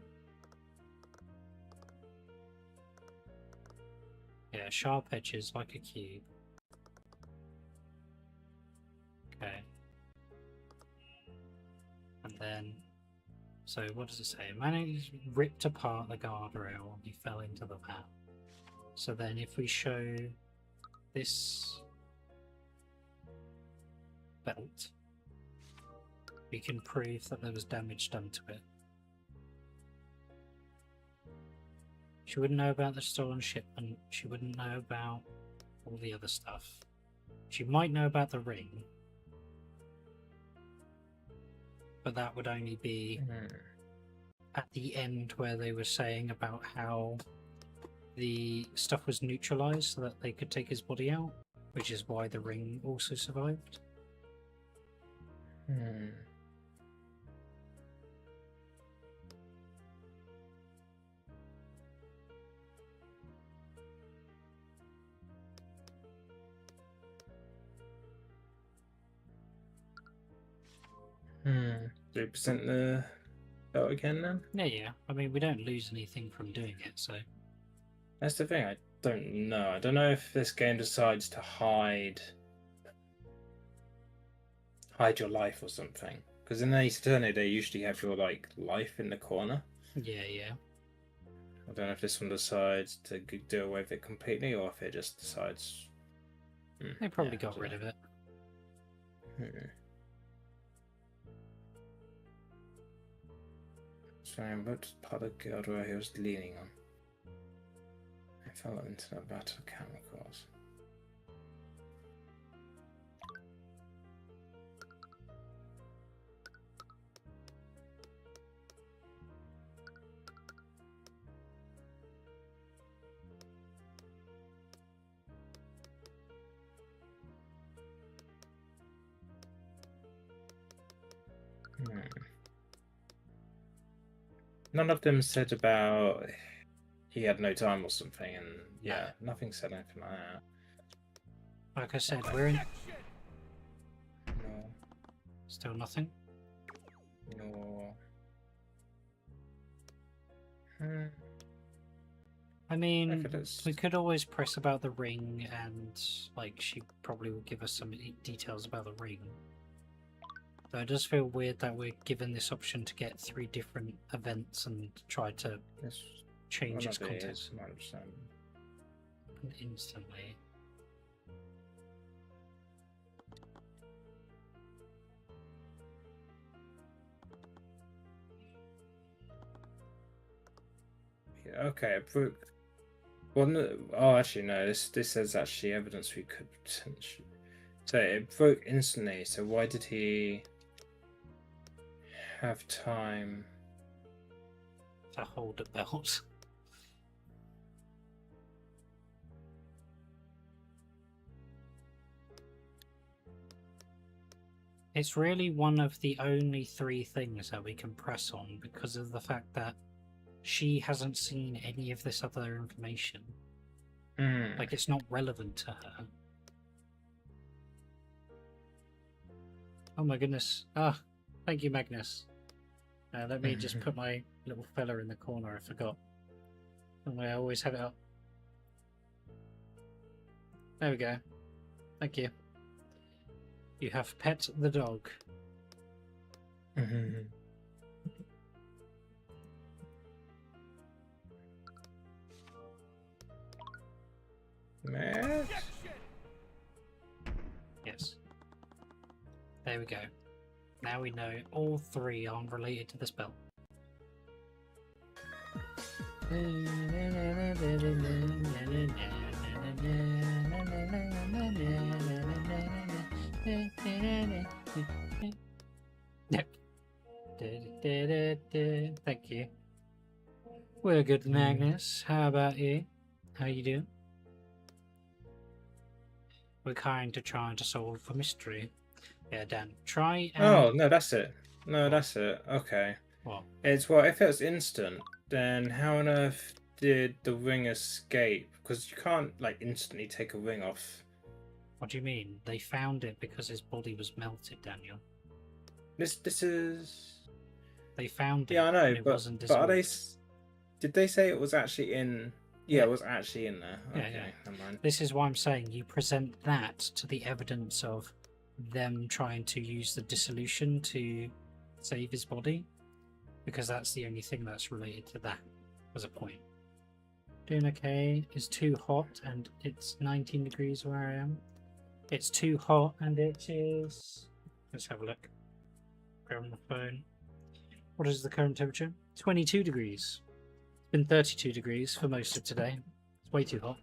Yeah, sharp edges like a cube. Okay. And then, so what does it say? Managed ripped apart the guardrail and he fell into the vat. So then if we show this belt, we can prove that there was damage done to it. She wouldn't know about the stolen shipment. She wouldn't know about all the other stuff. She might know about the ring. But that would only be at the end where they were saying about how the stuff was neutralized so that they could take his body out, which is why the ring also survived. Do you present the belt again then? Yeah. I mean, we don't lose anything from doing it, so... That's the thing, I don't know. I don't know if this game decides to hide your life or something. Because in Ace Attorney, they usually have your life in the corner. Yeah. I don't know if this one decides to do away with it completely, or if it just decides... They probably got rid of it. Sorry, but part of the guardrail he was leaning on. I fell into that vat of chemicals. None of them said about he had no time or something, and nothing said anything like that. Like I said, we're in Still nothing. No. I mean, Okay, we could always press about the ring, and like she probably will give us some details about the ring. Though it does feel weird that we're given this option to get 3 different events and try to change its content instantly. Okay, Brooke. Well, no, oh, actually, no. This says actually evidence we could potentially. So it broke instantly. So why did he have time to hold a belt? It's really one of the only 3 things that we can press on because of the fact that she hasn't seen any of this other information. Like, it's not relevant to her. Oh my goodness. Ah, thank you, Magnus. Let me just put my little fella in the corner, I forgot. And I always have it up. There we go. Thank you. You have pet the dog. Matt? Yes. There we go. Now we know all 3 aren't related to the spell. Thank you. We're good, Magnus. How about you? How you doing? We're kind of trying to solve a mystery. Yeah, Dan, try and... Oh, no, that's it. No, what? That's it. Okay. What? It's, well, if it was instant, then how on earth did the ring escape? Because you can't, like, instantly take a ring off. What do you mean? They found it because his body was melted, Daniel. This is... They found it. Yeah, I know, it but wasn't are they... Did they say it was actually in... Yeah, it was actually in there. Okay, yeah. never mind. This is why I'm saying you present that to the evidence of them trying to use the dissolution to save his body, because that's the only thing that's related to that as a point. Doing okay. It's too hot and it's 19 degrees where I am. It's too hot and it is... Let's have a look. Grab on the phone. What is the current temperature? 22 degrees. It's been 32 degrees for most of today. It's way too hot.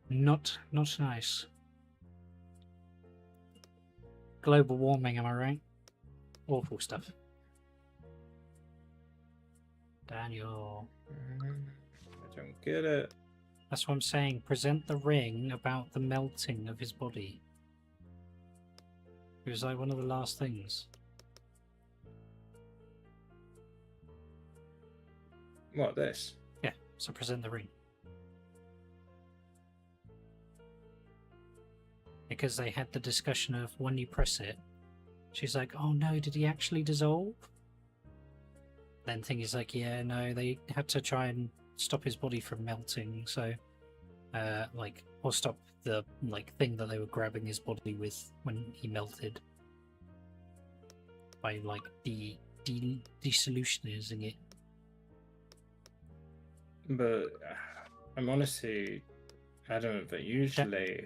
Not nice. Global warming, am I right? Awful stuff. Daniel. I don't get it. That's what I'm saying. Present the ring about the melting of his body. It was like one of the last things. What, this? Yeah, so present the ring. Because they had the discussion of when you press it, she's like, oh no, did he actually dissolve? Then Thing is like, yeah, no, they had to try and stop his body from melting, so or stop the thing that they were grabbing his body with when he melted by dissolutionizing it. But I'm honestly adamant that usually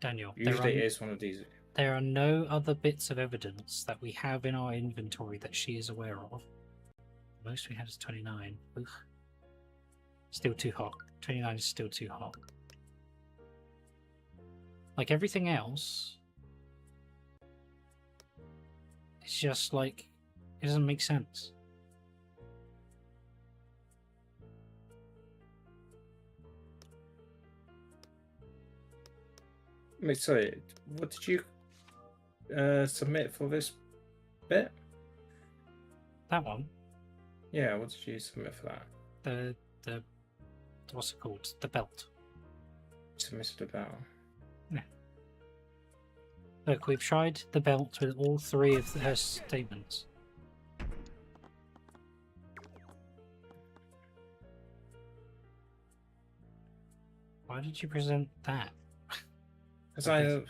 Daniel, it is one of these. There are no other bits of evidence that we have in our inventory that she is aware of. The most we had is 29. Ugh. Still too hot. 29 is still too hot. Like everything else, it's just like, it doesn't make sense. Wait, sorry, what did you submit for this bit? That one? Yeah, what did you submit for that? The what's it called? The belt. Submitted a belt. Yeah. Look, we've tried the belt with all three of her statements. Why did you present that? Because I...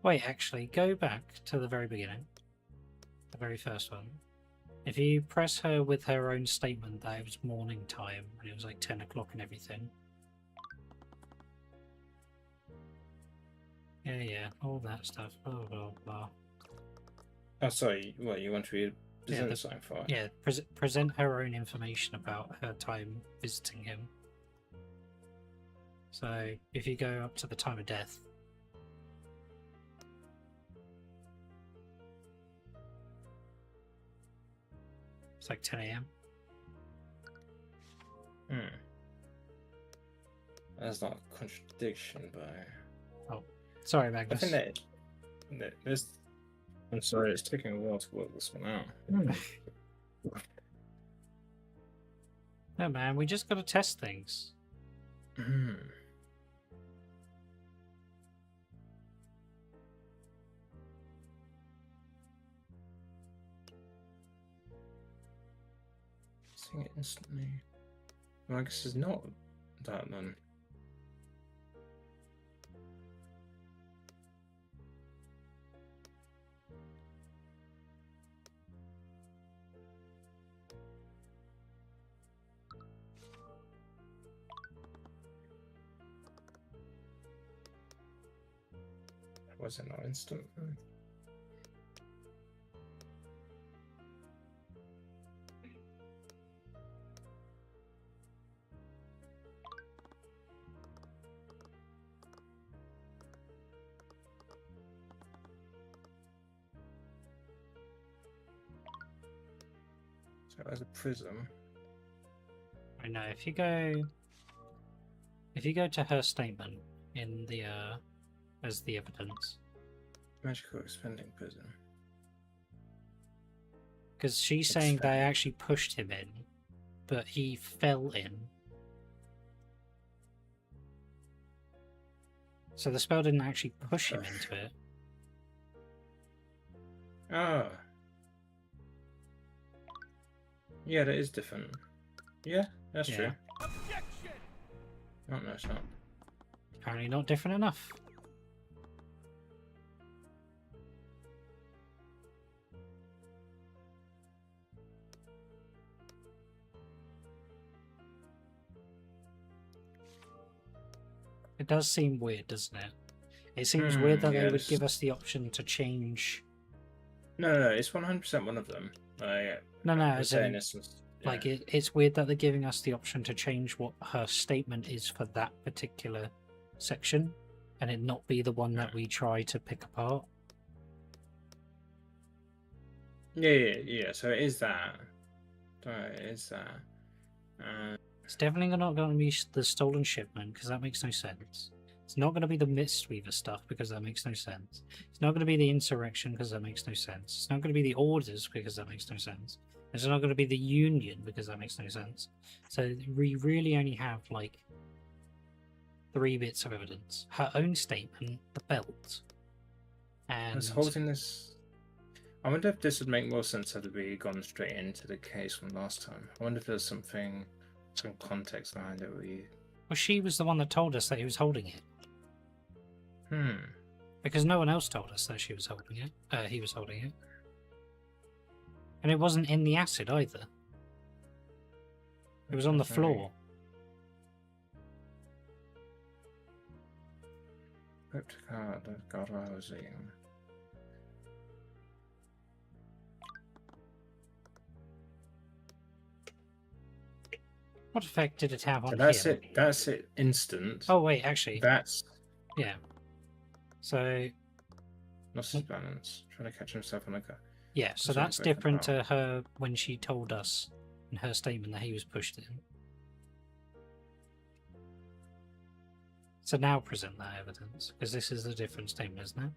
Wait, actually, go back to the very beginning. The very first one. If you press her with her own statement that it was morning time, and it was like 10 o'clock and everything. Yeah, all that stuff. Blah, blah, blah. Oh, sorry, what, you want to read present something for her? Yeah, present her own information about her time visiting him. So, if you go up to the time of death, it's like 10 a.m. That's not a contradiction, but... Oh, sorry, Magnus. I think that there's... I'm sorry, it's taking a while to work this one out. No, man, we just gotta test things. Seeing it instantly. Well, I guess it's not that then. Was it not instant? So as a prism. I know, if you go to her statement in the as the evidence. Magical expending prism. Because she's saying they actually pushed him in, but he fell in. So the spell didn't actually push him into it. Ah. Yeah, that is different. Yeah, that's true. Oh, no, it's not. Apparently not different enough. It does seem weird, doesn't it? It seems weird that they would give us the option to change. No, it's 100% one of them. No, as in, like it's weird that they're giving us the option to change what her statement is for that particular section, and it not be the one that we try to pick apart. Yeah. So it is that. It is that. It's definitely not going to be the stolen shipment because that makes no sense. It's not going to be the Mistweaver stuff because that makes no sense. It's not going to be the insurrection because that makes no sense. It's not going to be the orders because that makes no sense. It's not going to be the union because that makes no sense. So we really only have like 3 bits of evidence: her own statement, the belt, and I was holding this. I wonder if this would make more sense had we gone straight into the case from last time. I wonder if there's some context behind it. Well, she was the one that told us that he was holding it. Because no one else told us that she was holding it. He was holding it. And it wasn't in the acid either. It was on the floor. God, I was eating. What effect did it have on So that's him? That's it. Instant. Oh wait, actually, that's yeah. So lost his balance, trying to catch himself on a go. Yeah, so that's different to her when she told us in her statement that he was pushed in. So now present that evidence, because this is a different statement, isn't it?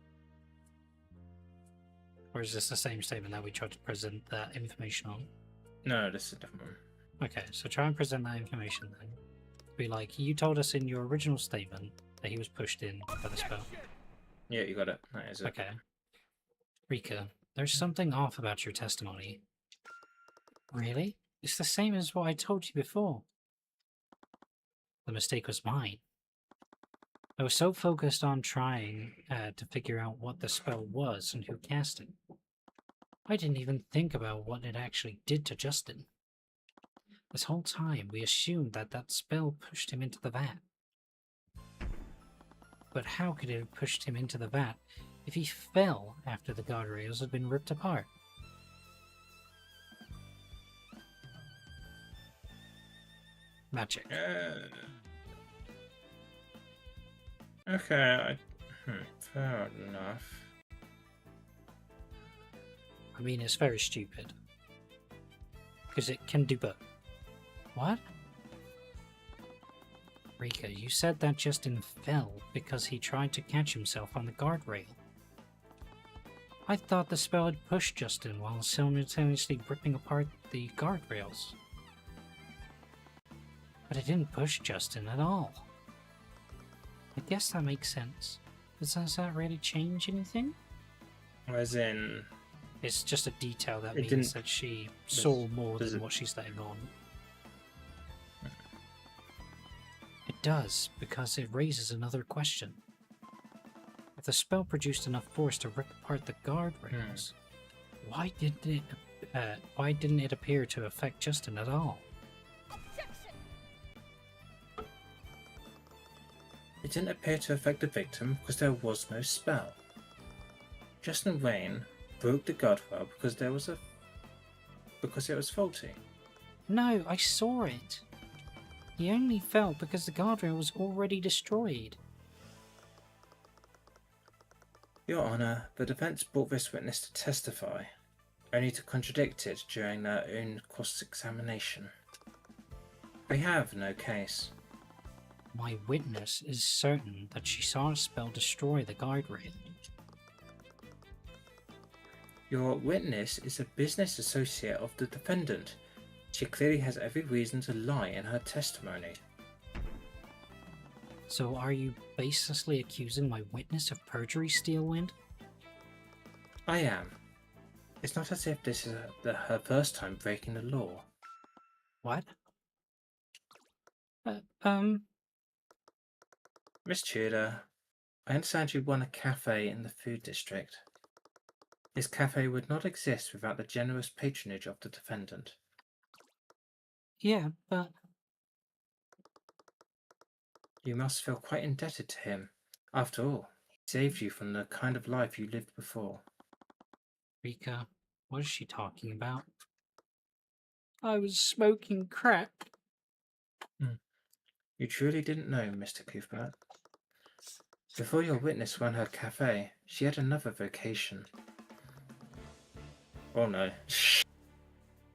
Or is this the same statement that we tried to present that information on? No, this is a different one. Okay, so try and present that information then. Be like, you told us in your original statement that he was pushed in by the spell. Yeah, you got it. That is it. Okay. Rika, there's something off about your testimony. Really? It's the same as what I told you before. The mistake was mine. I was so focused on trying to figure out what the spell was and who cast it. I didn't even think about what it actually did to Justin. This whole time, we assumed that that spell pushed him into the vat. But how could it have pushed him into the vat if he fell after the guardrails had been ripped apart? Magic. Okay, fair enough. I mean, it's very stupid. Because it can do both. What? Rika, you said that Justin fell because he tried to catch himself on the guardrail. I thought the spell had pushed Justin while simultaneously ripping apart the guardrails. But it didn't push Justin at all. I guess that makes sense. But does that really change anything? As in... It's just a detail that It means didn't- that she saw more does than it- what she's letting on. It does, because it raises another question. If the spell produced enough force to rip apart the guardrails, why didn't it appear to affect Justin at all? It didn't appear to affect the victim because there was no spell. Justin Wayne broke the guardrail because it was faulty. No, I saw it. He only fell because the guardrail was already destroyed. Your Honor, the defense brought this witness to testify, only to contradict it during their own cross-examination. They have no case. My witness is certain that she saw a spell destroy the guardrail. Your witness is a business associate of the defendant. She clearly has every reason to lie in her testimony. So are you baselessly accusing my witness of perjury, Steelwind? I am. It's not as if this is her first time breaking the law. What? Miss Tudor, I understand you run a cafe in the food district. This cafe would not exist without the generous patronage of the defendant. Yeah, but... You must feel quite indebted to him. After all, he saved you from the kind of life you lived before. Rika, what is she talking about? I was smoking crack. You truly didn't know, Mr. Cuthbert. Before your witness ran her cafe, she had another vocation. Oh no.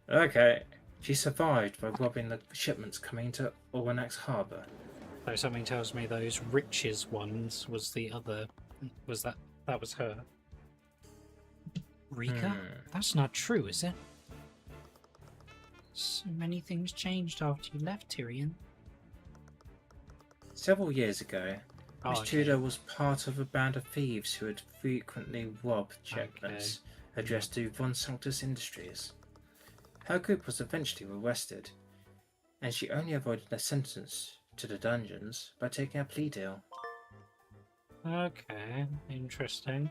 Okay. She survived by robbing the shipments coming into Oranax Harbour. Though something tells me those riches ones was the other... That was her. Rika? That's not true, is it? So many things changed after you left, Tyrion. Several years ago, Miss okay. Tudor was part of a band of thieves who had frequently robbed shipments addressed to Von Sanctus Industries. Her group was eventually arrested, and she only avoided a sentence to the dungeons by taking a plea deal. Okay, interesting.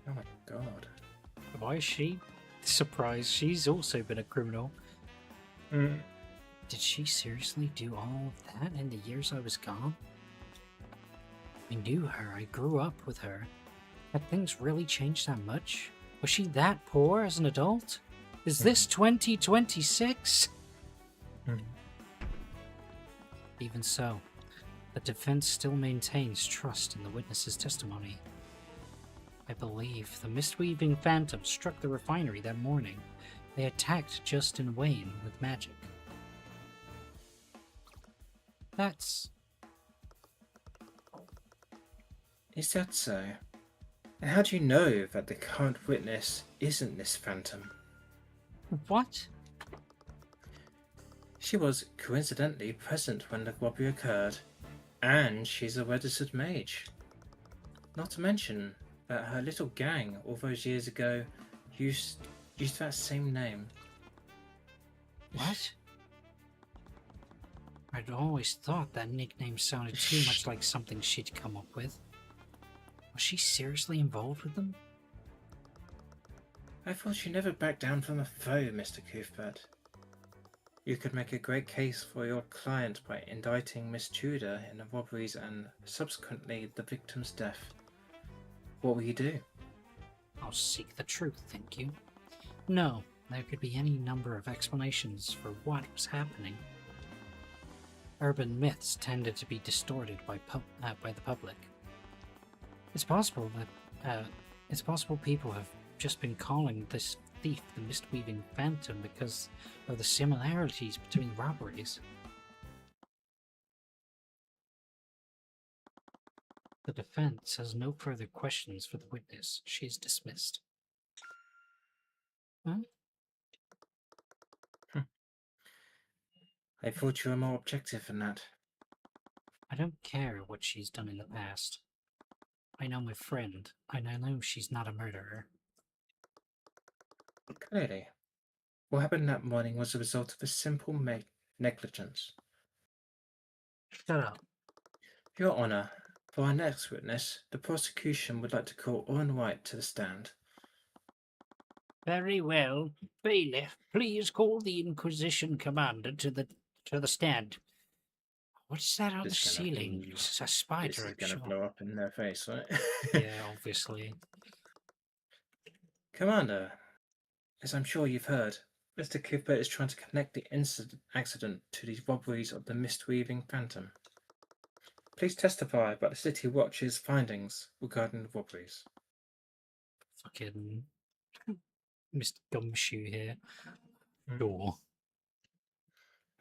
Oh my god. Why is she surprised? She's also been a criminal. Did she seriously do all of that in the years I was gone? I knew her, I grew up with her. Had things really changed that much? Was she that poor as an adult? Is this 2026? Even so, the defense still maintains trust in the witness's testimony. I believe the mist-weaving phantom struck the refinery that morning. They attacked Justin Wayne with magic. That's... Is that so? And how do you know that the current witness isn't this phantom? What? She was coincidentally present when the robbery occurred, and she's a registered mage. Not to mention that her little gang all those years ago used that same name. What? I'd always thought that nickname sounded too much like something she'd come up with. Was she seriously involved with them? I thought you never backed down from a foe, Mr. Cuthbert. You could make a great case for your client by indicting Miss Tudor in the robberies and subsequently the victim's death. What will you do? I'll seek the truth, thank you. No, there could be any number of explanations for what was happening. Urban myths tended to be distorted by the public. It's possible people have just been calling this thief the Mistweaving Phantom because of the similarities between robberies. The defense has no further questions for the witness. She is dismissed. Huh? I thought you were more objective than that. I don't care what she's done in the past. I know my friend, and I know she's not a murderer. Clearly. What happened that morning was a result of a simple negligence. Shut up. Your Honour, for our next witness, the prosecution would like to call Owen White to the stand. Very well. Bailiff, please call the Inquisition Commander to the stand. What's that on the ceiling? It's a spider. This is going to blow up in their face, right? Yeah, obviously. Commander, as I'm sure you've heard, Mr. Cuthbert is trying to connect the accident to the robberies of the Mistweaving Phantom. Please testify about the City Watch's findings regarding the robberies. Fucking Mr. Gumshoe here. Sure.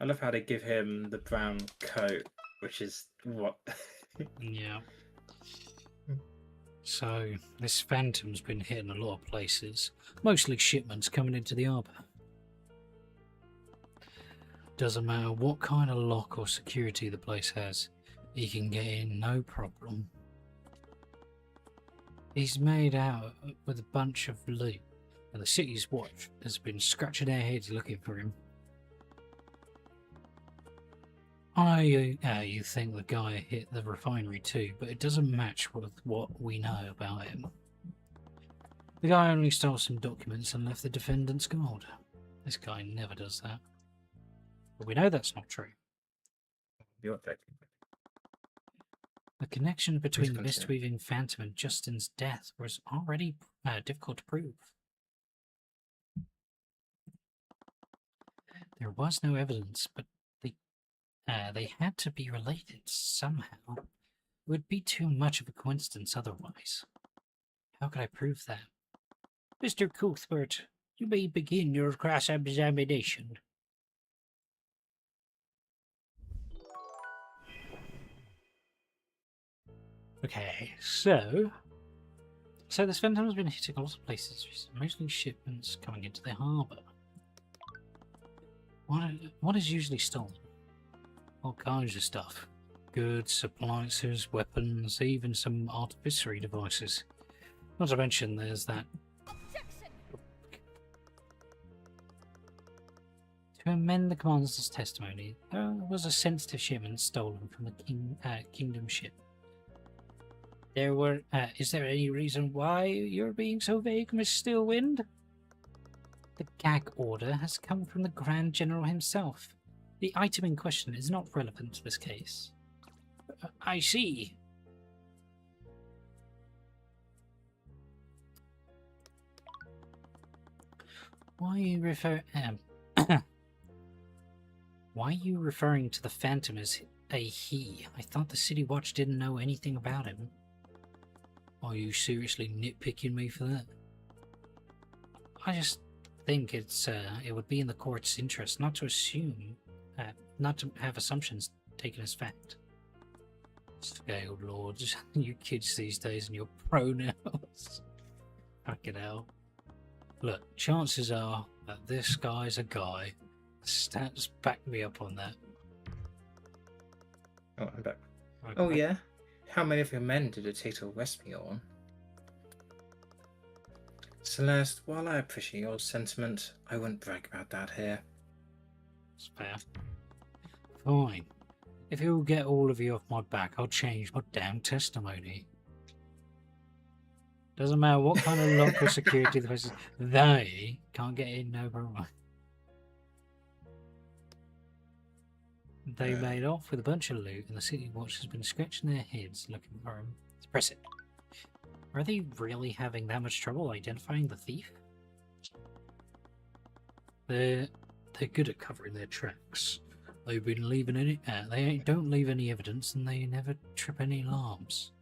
I love how they give him the brown coat, which is what? Yeah. So, this Phantom's been hitting a lot of places. Mostly shipments coming into the harbour. Doesn't matter what kind of lock or security the place has, he can get in no problem. He's made out with a bunch of loot, and the City's Watch has been scratching their heads looking for him. I know you think the guy hit the refinery too, but it doesn't match with what we know about him. The guy only stole some documents and left the defendant's gold. This guy never does that. But we know that's not true. You're joking. The connection between the Mistweaving Phantom and Justin's death was already difficult to prove. There was no evidence, but they had to be related somehow. It would be too much of a coincidence otherwise. How could I prove that? Mr. Cuthbert, you may begin your cross-examination. Okay, so this Phantom has been hitting a lot of places, mostly shipments coming into the harbour. What is usually stolen? All kinds of stuff. Goods, appliances, weapons, even some artificery devices. Not to mention there's that... Objection! To amend the commander's testimony, there was a sensitive shipment stolen from the Kingdom ship. Is there any reason why you're being so vague, Miss Stillwind? The gag order has come from the Grand General himself. The item in question is not relevant to this case. I see. Why are you Why are you referring to the Phantom as a he? I thought the City Watch didn't know anything about him. Are you seriously nitpicking me for that? I just think it would be in the court's interest not to assume, not to have assumptions taken as fact. Scaled lords, you kids these days and your pronouns. Fucking hell. Look, chances are that this guy's a guy. Stats back me up on that. Oh, I'm back. Okay. Oh, yeah? How many of your men did it take to arrest me on? Celeste, while I appreciate your sentiment, I wouldn't brag about that here. It's fair. Fine. If you'll get all of you off my back, I'll change my damn testimony. Doesn't matter what kind of lock or security the person. They can't get in, no problem. They made off with a bunch of loot, and the city watch has been scratching their heads looking for him. Let's press it. Are they really having that much trouble identifying the thief? They're good at covering their tracks. They've been leaving any. They don't leave any evidence, and they never trip any alarms.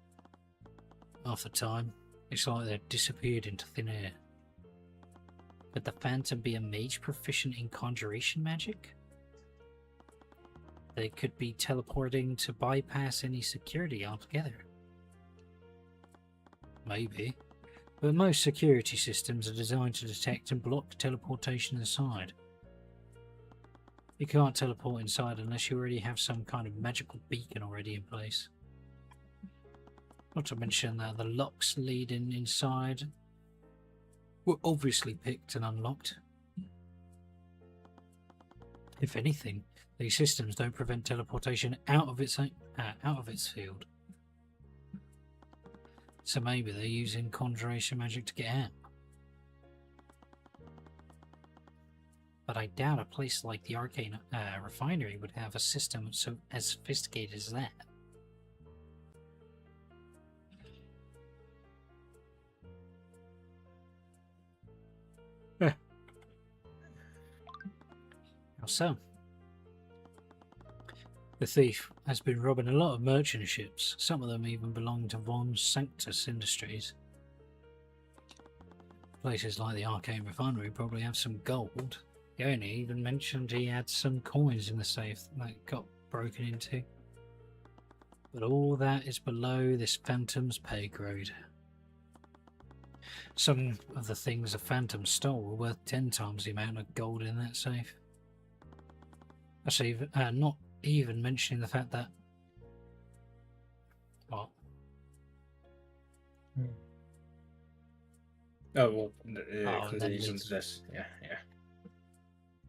Half the time, it's like they've disappeared into thin air. Could the Phantom be a mage proficient in conjuration magic? They could be teleporting to bypass any security altogether. Maybe. But most security systems are designed to detect and block teleportation inside. You can't teleport inside unless you already have some kind of magical beacon already in place. Not to mention that the locks leading inside were obviously picked and unlocked. If anything, these systems don't prevent teleportation out of its field. So maybe they're using conjuration magic to get out. But I doubt a place like the Arcane refinery would have a system so as sophisticated as that. How so? The thief has been robbing a lot of merchant ships. Some of them even belong to Von Sanctus Industries. Places like the Arcane refinery probably have some gold. Yoni even mentioned he had some coins in the safe that got broken into. But all that is below this Phantom's pay grade. Some of the things the Phantom stole were worth 10 times the amount of gold in that safe. That's even, not even mentioning the fact that... What? Oh, well, it continues leads... into this. Yeah.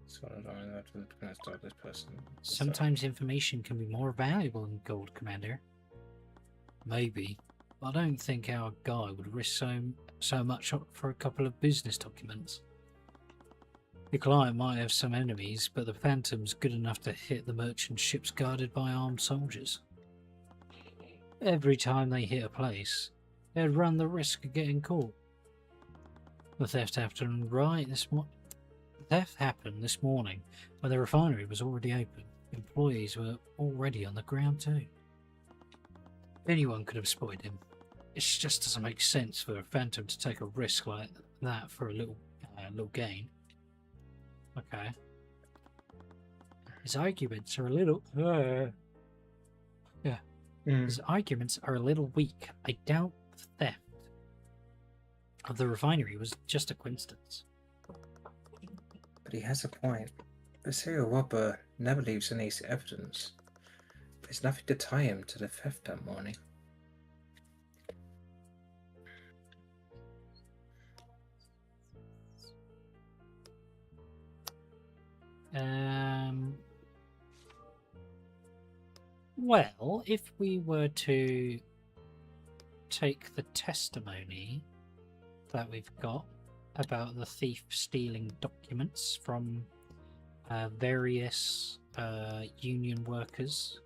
So I don't know to start this person. Sometimes information can be more valuable than gold, Commander. Maybe. I don't think our guy would risk so much for a couple of business documents. The client might have some enemies, but the Phantom's good enough to hit the merchant ships guarded by armed soldiers. Every time they hit a place, they'd run the risk of getting caught. The theft happened this morning when the refinery was already open. Employees were already on the ground too. Anyone could have spotted him. It just doesn't make sense for a Phantom to take a risk like that for a little gain. Okay. His arguments are a little... His arguments are a little weak. I doubt the theft of the refinery was just a coincidence. But he has a point. The serial robber never leaves any evidence. There's nothing to tie him to the theft that morning. Well, if we were to take the testimony that we've got about the thief stealing documents from various union workers.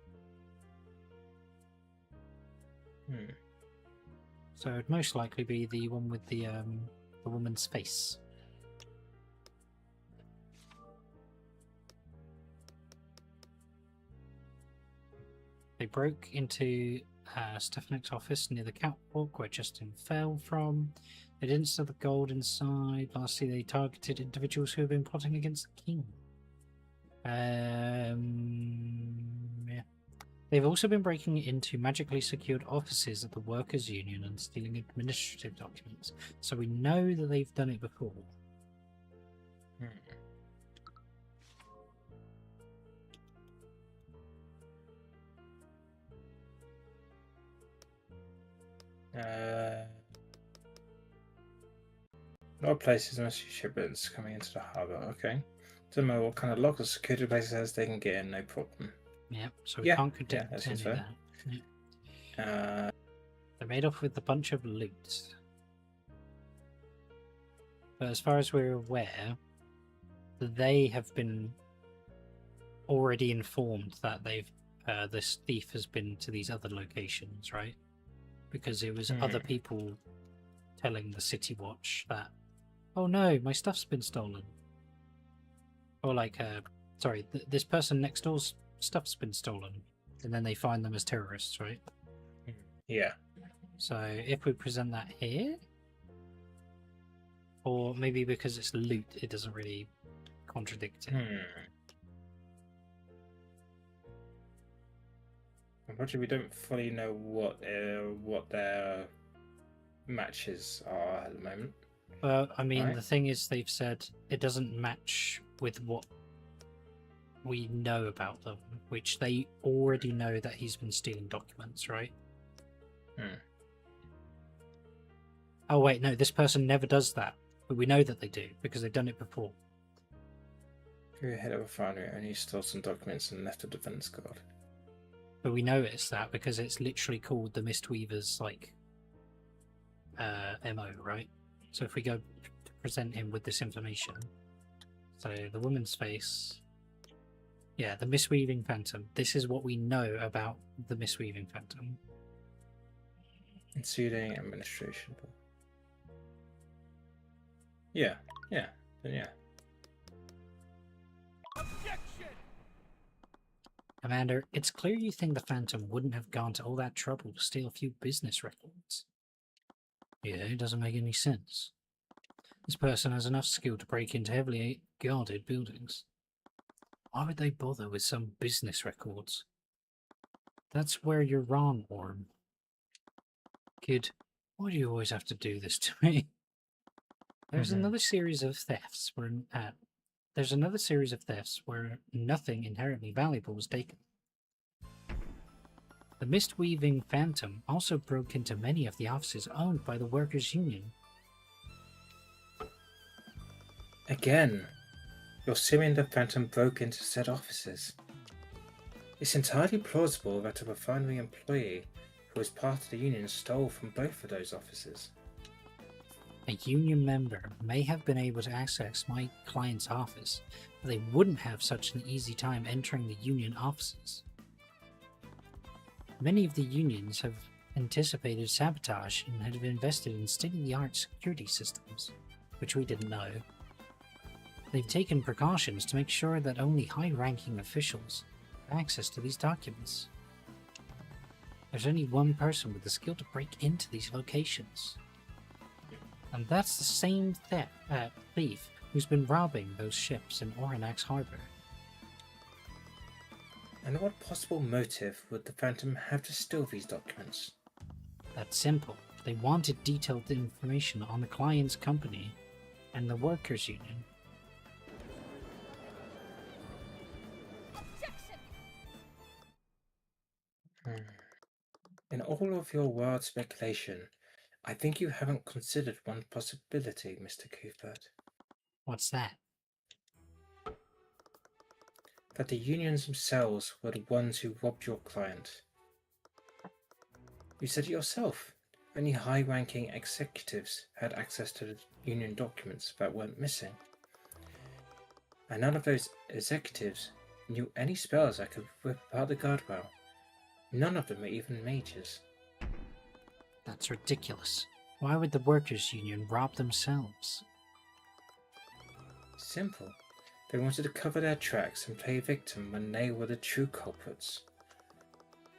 So it'd most likely be the one with the woman's face. They broke into Stefanek's office near the catwalk where Justin fell from. They didn't steal the gold inside. Lastly, they targeted individuals who have been plotting against the king. Yeah. They've also been breaking into magically secured offices of the Workers' Union and stealing administrative documents, so we know that they've done it before. No places must use shipments coming into the harbour. Okay. Don't know what kind of local security places has they can get in, no problem. Yeah, so we can't predict any of that. Yeah. They're made off with a bunch of loot. But as far as we're aware, they have been already informed that this thief has been to these other locations, right? Because it was other people telling the City Watch that, oh no, my stuff's been stolen. Or like, sorry, this person next door's stuff's been stolen. And then they find them as terrorists, right? Yeah. So if we present that here, or maybe because it's loot, it doesn't really contradict it. Unfortunately, we don't fully know what their matches are at the moment. Well, I mean, the thing is, they've said it doesn't match with what we know about them, which they already know that he's been stealing documents, right? Oh wait, no, this person never does that, but we know that they do because they've done it before. Go ahead of a refinery, only stole some documents and left a defense guard. But we know it's that because it's literally called the Mistweaver's like MO, right? So if we go to present him with this information, so the woman's face, yeah, the Mistweaving Phantom. This is what we know about the Mistweaving Phantom. Ensuing administration. Yeah, then yeah. Objection! Commander, it's clear you think the Phantom wouldn't have gone to all that trouble to steal a few business records. Yeah, it doesn't make any sense. This person has enough skill to break into heavily guarded buildings. Why would they bother with some business records? That's where you're wrong, Orm. Kid, why do you always have to do this to me? There's another series of thefts where nothing inherently valuable was taken. The Mistweaving Phantom also broke into many of the offices owned by the Workers' Union. Again, you're assuming the Phantom broke into said offices. It's entirely plausible that a refinery employee who was part of the Union stole from both of those offices. A Union member may have been able to access my client's office, but they wouldn't have such an easy time entering the Union offices. Many of the unions have anticipated sabotage and have invested in state-of-the-art security systems, which we didn't know. They've taken precautions to make sure that only high-ranking officials have access to these documents. There's only one person with the skill to break into these locations. And that's the same thief who's been robbing those ships in Oranax Harbor. And what possible motive would the Phantom have to steal these documents? That's simple. They wanted detailed information on the client's company and the Workers' Union. In all of your wild speculation, I think you haven't considered one possibility, Mr. Cuthbert. What's that? That the unions themselves were the ones who robbed your client. You said it yourself. Only high-ranking executives had access to the union documents that weren't missing. And none of those executives knew any spells that could rip apart the guardrail. None of them were even mages. That's ridiculous. Why would the Workers' Union rob themselves? Simple. They wanted to cover their tracks and play victim when they were the true culprits.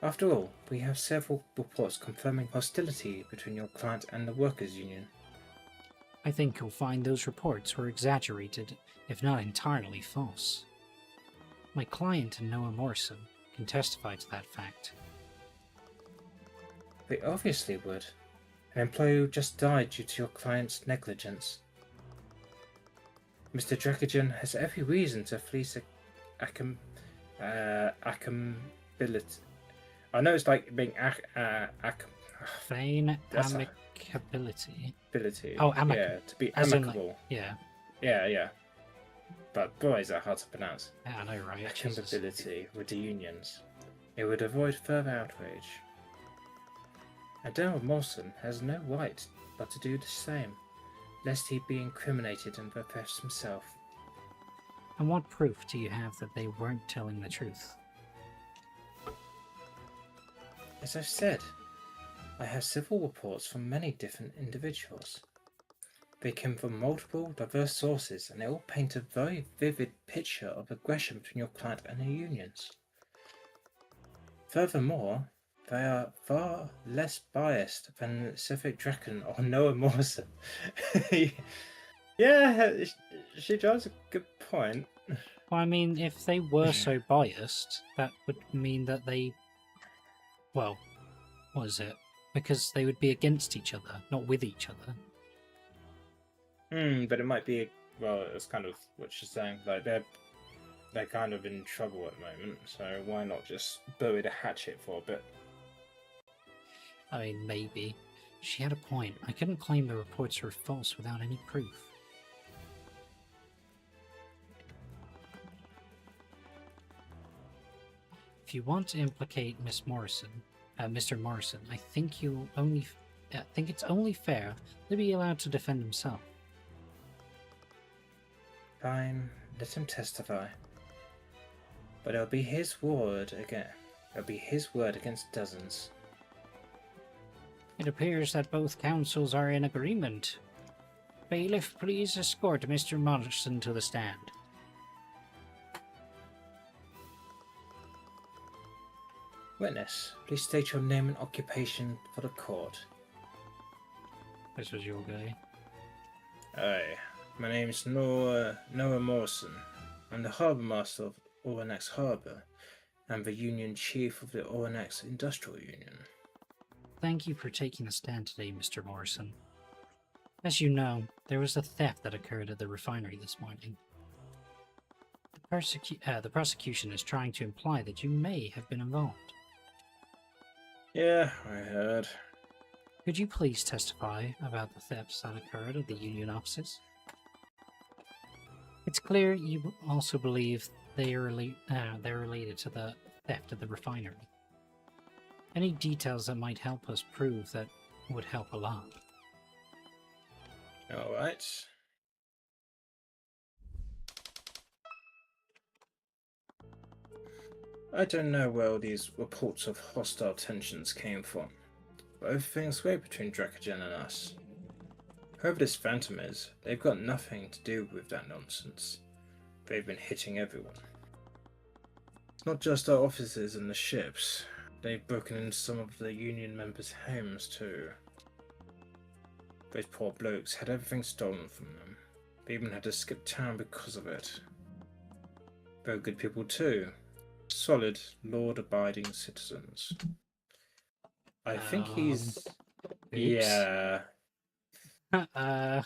After all, we have several reports confirming hostility between your client and the Workers' Union. I think you'll find those reports were exaggerated, if not entirely false. My client and Noah Morrison can testify to that fact. They obviously would. An employee who just died due to your client's negligence. Mr. Drakagen has every reason to fleece accountability. I know it's like being Feign amicability. ability. Oh, amicable. Yeah, to be As in, amicable. yeah. Yeah. But boy, is that hard to pronounce. Yeah, I know, right? Accountability with the unions. It would avoid further outrage. Adele Mawson has no right but to do the same, lest he be incriminated and repressed himself. And what proof do you have that they weren't telling the truth? As I've said, I have several reports from many different individuals. They came from multiple, diverse sources, and they all paint a very vivid picture of aggression between your client and the unions. Furthermore, they are far less biased than Civic Draken or Noah Morrison. Yeah, she drives a good point. Well, I mean, if they were so biased, that would mean that they... Well, what is it? Because they would be against each other, not with each other. But it might be... Well, it's kind of what she's saying. Like, they're kind of in trouble at the moment, so why not just bury the hatchet for a bit? I mean, maybe. She had a point. I couldn't claim the reports were false without any proof. If you want to implicate Mr. Morrison, I think it's only fair to be allowed to defend himself. Fine, let him testify. But it'll be his word again. It'll be his word against dozens. It appears that both councils are in agreement. Bailiff, please escort Mr. Morrison to the stand. Witness, please state your name and occupation for the court. This was your guy. Aye, my name is Noah Morrison. I'm the Harbour Master of Oronex Harbour and the Union Chief of the Oronex Industrial Union. Thank you for taking the stand today, Mr. Morrison. As you know, there was a theft that occurred at the refinery this morning. The prosecution is trying to imply that you may have been involved. Yeah, I heard. Could you please testify about the thefts that occurred at the Union offices? It's clear you also believe they're related to the theft at the refinery. Any details that might help us prove that would help a lot. Alright. I don't know where all these reports of hostile tensions came from, but everything's great between Drakagen and us. Whoever this phantom is, they've got nothing to do with that nonsense. They've been hitting everyone. It's not just our offices and the ships. They've broken into some of the Union members' homes too. Those poor blokes had everything stolen from them. They even had to skip town because of it. They're good people too. Solid, law-abiding citizens. I think he's... Oops. Yeah. That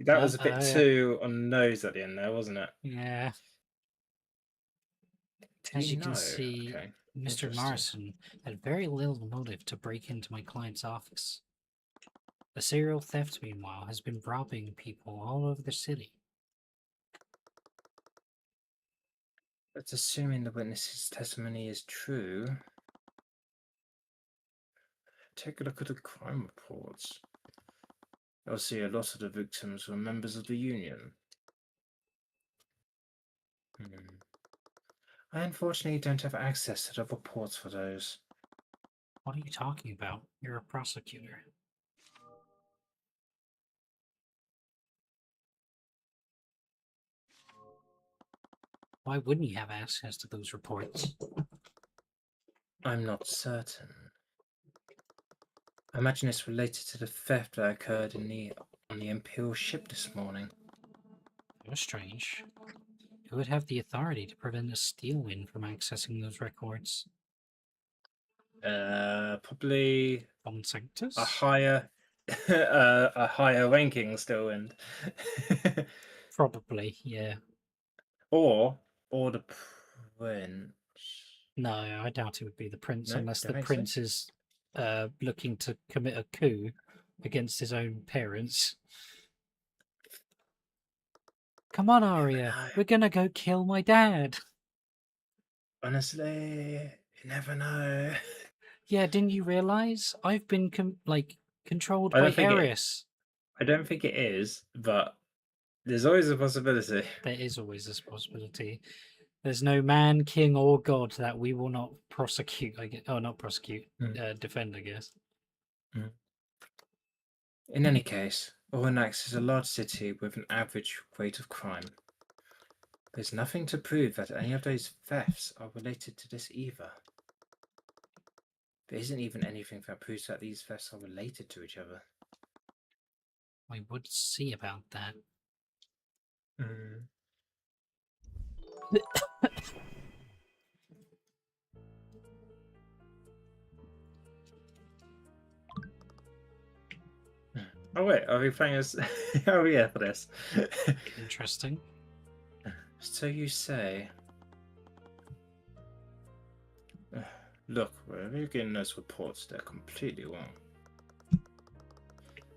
was a bit too on the nose at the end there, wasn't it? Yeah. As you can see, okay. Mr. Morrison had very little motive to break into my client's office. The serial theft, meanwhile, has been robbing people all over the city. But assuming the witness's testimony is true, take a look at the crime reports. You'll see a lot of the victims were members of the Union. I unfortunately don't have access to the reports for those. What are you talking about? You're a prosecutor. Why wouldn't you have access to those reports? I'm not certain. I imagine it's related to the theft that occurred on the Imperial ship this morning. It was strange. Who would have the authority to prevent a Steelwind from accessing those records? Probably Bond Sanctus? a higher, a higher ranking still, and Probably, yeah. or the prince. No, I doubt it would be the prince No, unless the don't think so. prince is looking to commit a coup against his own parents. Come on, Arya. know. We're gonna go kill my dad. Honestly, you never know. Yeah, didn't you realize? I've been controlled I by don't think it. Aerys. I don't think it is, but there's always a possibility. There is always this possibility. There's no man, king, or god that we will not prosecute. Not prosecute. Defend, I guess. Mm. In any case, Oranax is a large city with an average rate of crime. There's nothing to prove that any of those thefts are related to this either. There isn't even anything that proves that these thefts are related to each other. We would see about that. Oh wait, are we playing as? Oh yeah, for this. Interesting. So you say. Look, wherever you're getting those reports, they're completely wrong.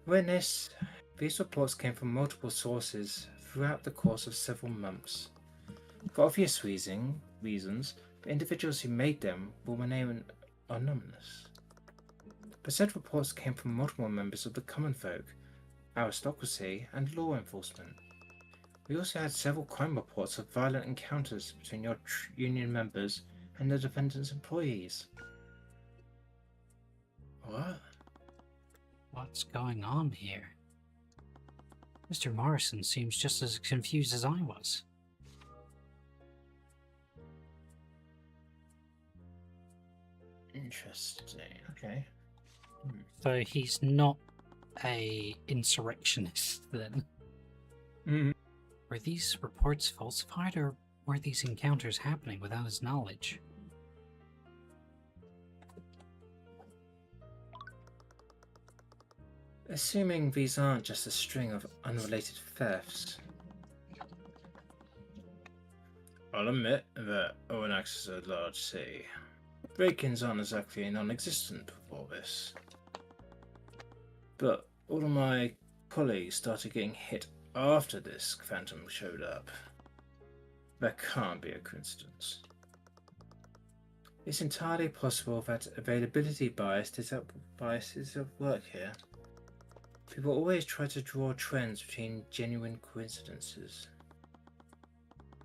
Witness, these reports came from multiple sources throughout the course of several months. For obvious reasons, the individuals who made them will remain anonymous. But said reports came from multiple members of the common folk, aristocracy, and law enforcement. We also had several crime reports of violent encounters between your union members and the defendant's employees. What? What's going on here? Mr. Morrison seems just as confused as I was. Interesting. Okay. So he's not a insurrectionist then? Were these reports falsified, or were these encounters happening without his knowledge? Assuming these aren't just a string of unrelated thefts, I'll admit that Oranax is a large city. Break-ins aren't exactly non-existent before this. But all of my colleagues started getting hit after this phantom showed up. That can't be a coincidence. It's entirely possible that availability bias is at work here. People always try to draw trends between genuine coincidences.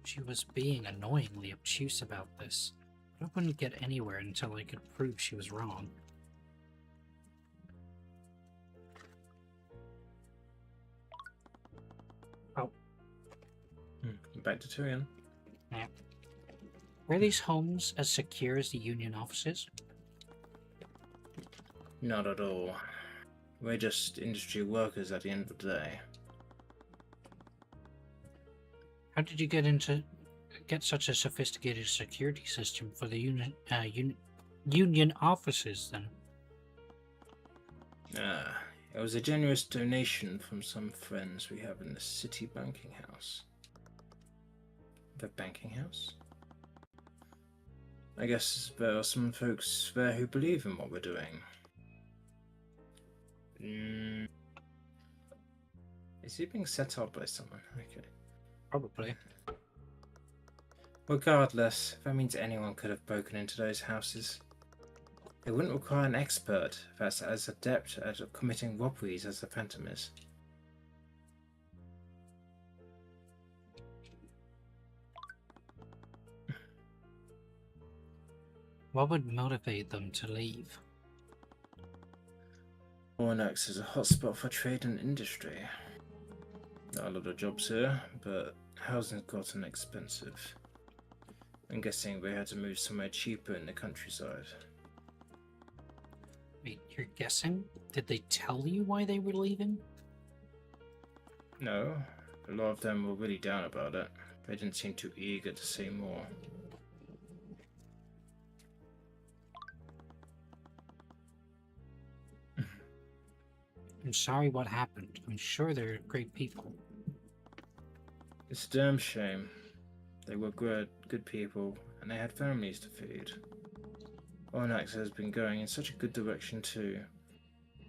She was being annoyingly obtuse about this, but I wouldn't get anywhere until I could prove she was wrong. Oh. Back to Tyrion. Yeah. Were these homes as secure as the Union offices? Not at all. We're just industry workers at the end of the day. How did you get such a sophisticated security system for the Union offices then? It was a generous donation from some friends we have in the city banking house. The banking house? I guess there are some folks there who believe in what we're doing. Is he being set up by someone? Okay. Probably. Regardless, that means anyone could have broken into those houses. It wouldn't require an expert that's as adept at committing robberies as the Phantom is. What would motivate them to leave? Oranax is a hotspot for trade and industry. There are a lot of jobs here, but housing's gotten expensive. I'm guessing we had to move somewhere cheaper in the countryside. Wait, you're guessing? Did they tell you why they were leaving? No, a lot of them were really down about it. They didn't seem too eager to say more. I'm sorry what happened. I'm sure they're great people. It's a damn shame. They were good people, and they had families to feed. Ornax has been going in such a good direction too.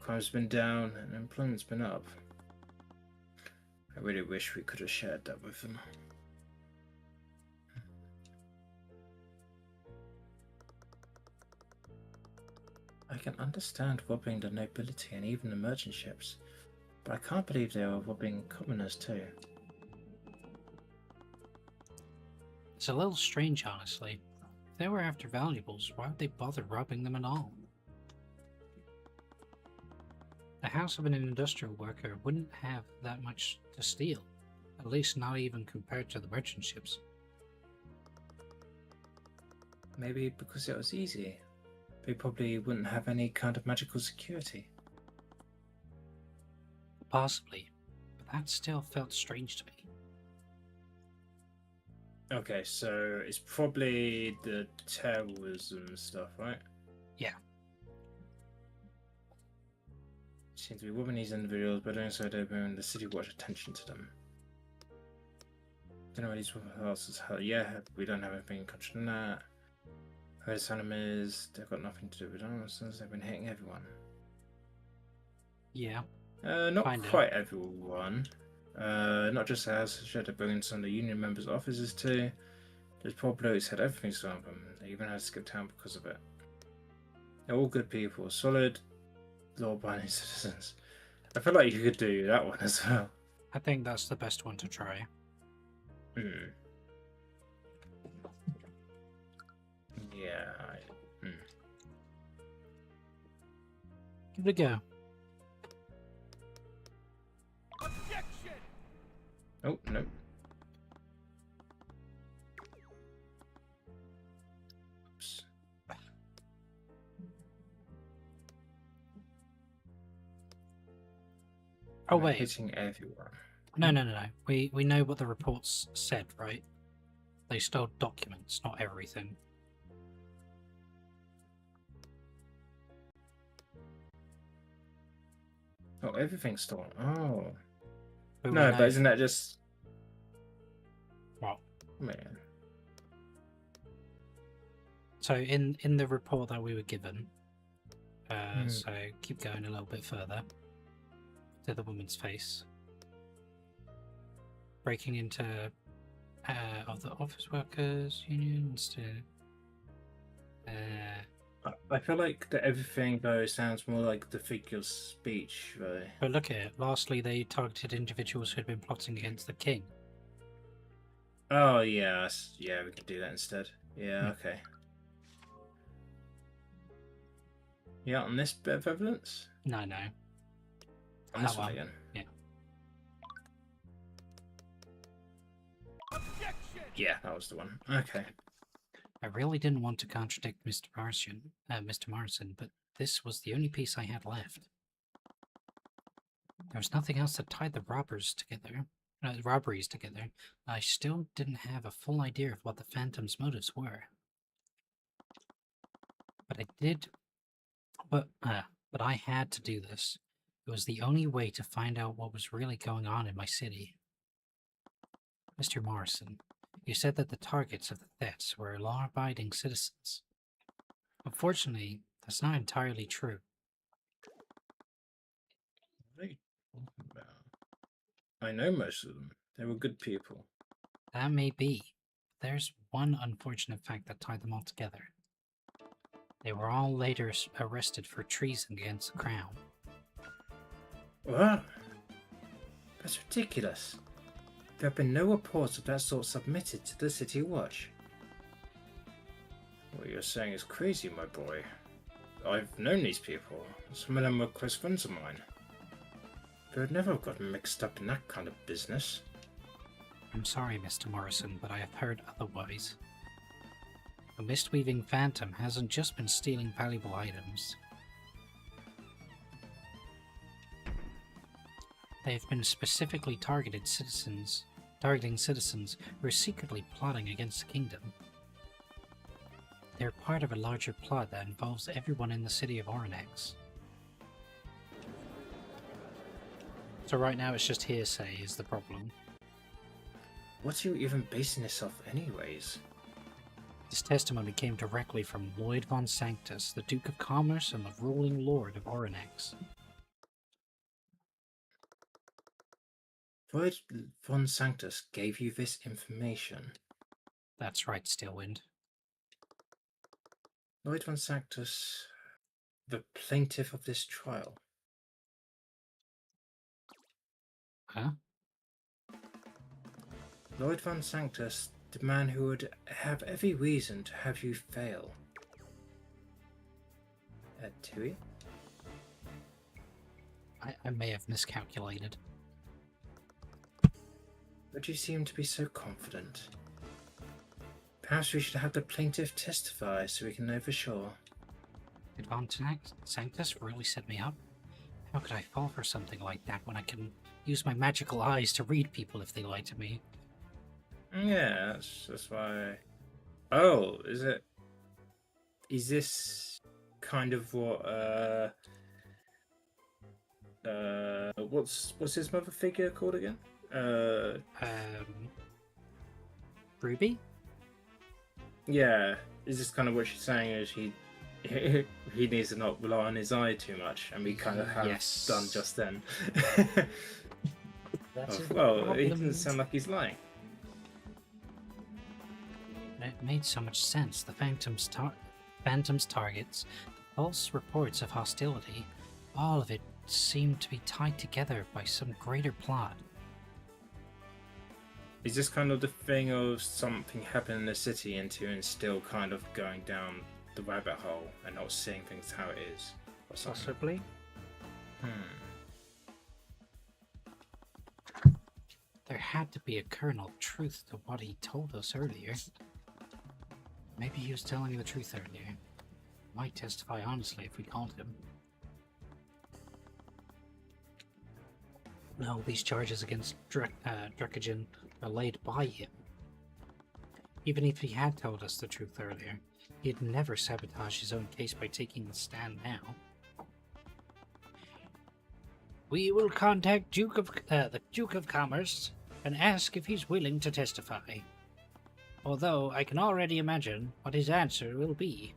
Crime's been down, and employment's been up. I really wish we could have shared that with them. I can understand robbing the nobility and even the merchant ships, but I can't believe they are robbing commoners too. It's a little strange, honestly. If they were after valuables, why would they bother robbing them at all? The house of an industrial worker wouldn't have that much to steal, at least not even compared to the merchant ships. Maybe because it was easy. They probably wouldn't have any kind of magical security. Possibly, but that still felt strange to me. Okay, so it's probably the terrorism stuff, right? Yeah. Seems to be robbing these individuals, but doing so they bring the city watch attention to them. Don't know what these houses have. Yeah, we don't have anything in connection with that. Who the Salem is, they've got nothing to do with us, they've been hitting everyone. Yeah. Not quite everyone. Not just the house, they had to bring in some of the union members' offices too. Those poor blokes had everything stolen from them. They even had to skip town because of it. They're all good people, solid, law-abiding citizens. I feel like you could do that one as well. I think that's the best one to try. Hmm. Yeah. Give it a go. Objection! Oh, no. Oops. Oh, wait. Hitting everyone. No. We know what the reports said, right? They stole documents, not everything. Oh, everything's stolen. Oh. But No, but isn't that just... What? Man. So in the report that we were given, so keep going a little bit further to the woman's face, breaking into of the office workers unions to. I feel like that everything though sounds more like the figure's speech, though. But look at it. Lastly, they targeted individuals who had been plotting against the king. Oh yeah, yeah, we can do that instead. Yeah, okay. Yeah, on this bit of evidence? No. On this That one one. again? Yeah. Objection! Yeah, that was the one. Okay. I really didn't want to contradict Mr. Morrison, but this was the only piece I had left. There was nothing else that tied the robberies together. I still didn't have a full idea of what the Phantom's motives were. But I did. But I had to do this. It was the only way to find out what was really going on in my city. Mr. Morrison, you said that the targets of the thefts were law-abiding citizens. Unfortunately, that's not entirely true. What are you talking about? I know most of them. They were good people. That may be. There's one unfortunate fact that tied them all together. They were all later arrested for treason against the crown. What? That's ridiculous. There have been no reports of that sort submitted to the City Watch. What you're saying is crazy, my boy. I've known these people. Some of them were close friends of mine. They would never have gotten mixed up in that kind of business. I'm sorry, Mr. Morrison, but I have heard otherwise. The Mistweaving Phantom hasn't just been stealing valuable items. They have been specifically targeted citizens targeting citizens who are secretly plotting against the kingdom. They're part of a larger plot that involves everyone in the city of Ornex. So right now it's just hearsay is the problem. What are you even basing this off anyways? This testimony came directly from Lloyd von Sanctus, the Duke of Commerce and the ruling lord of Ornex. Lloyd von Sanctus gave you this information? That's right, Stillwind. Lloyd von Sanctus, the plaintiff of this trial. Huh? Lloyd von Sanctus, the man who would have every reason to have you fail. Tyrion? I may have miscalculated. But you seem to be so confident. Perhaps we should have the plaintiff testify so we can know for sure. Did von Sanctus really set me up? How could I fall for something like that when I can use my magical eyes to read people if they lie to me? Yeah, that's why. Oh, is it? Is this kind of what? What's his mother figure called again? Ruby? Yeah, is this kind of what she's saying? Is he needs to not rely on his eye too much, and we kind of have done just then. Well, he doesn't sound like he's lying. It made so much sense. The Phantom's targets, the false reports of hostility, all of it seemed to be tied together by some greater plot. Is this kind of the thing of something happening in the city and Tyrion still kind of going down the rabbit hole and not seeing things how it is? Or something? Possibly. There had to be a kernel of truth to what he told us earlier. Maybe he was telling the truth earlier. Might testify honestly if we called him. No, these charges against Drekagen are laid by him. Even if he had told us the truth earlier, he'd never sabotage his own case by taking the stand now. We will contact the Duke of Commerce and ask if he's willing to testify. Although I can already imagine what his answer will be.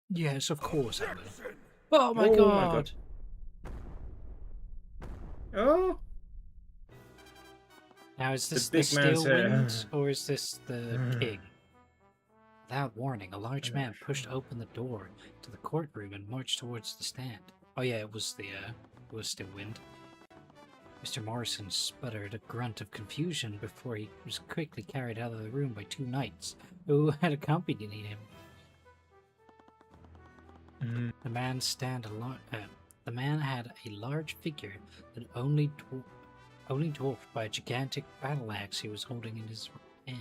Yes, of course I will. Oh my god! Oh! Now is this The the big man's Steelwind, or is this the king? Without warning, a large man pushed open the door to the courtroom and marched towards the stand. Oh yeah, it was Steelwind. Mr. Morrison sputtered a grunt of confusion before he was quickly carried out of the room by two knights who had accompanied him. The man had a large figure that only dwarfed by a gigantic battle axe he was holding in his hand.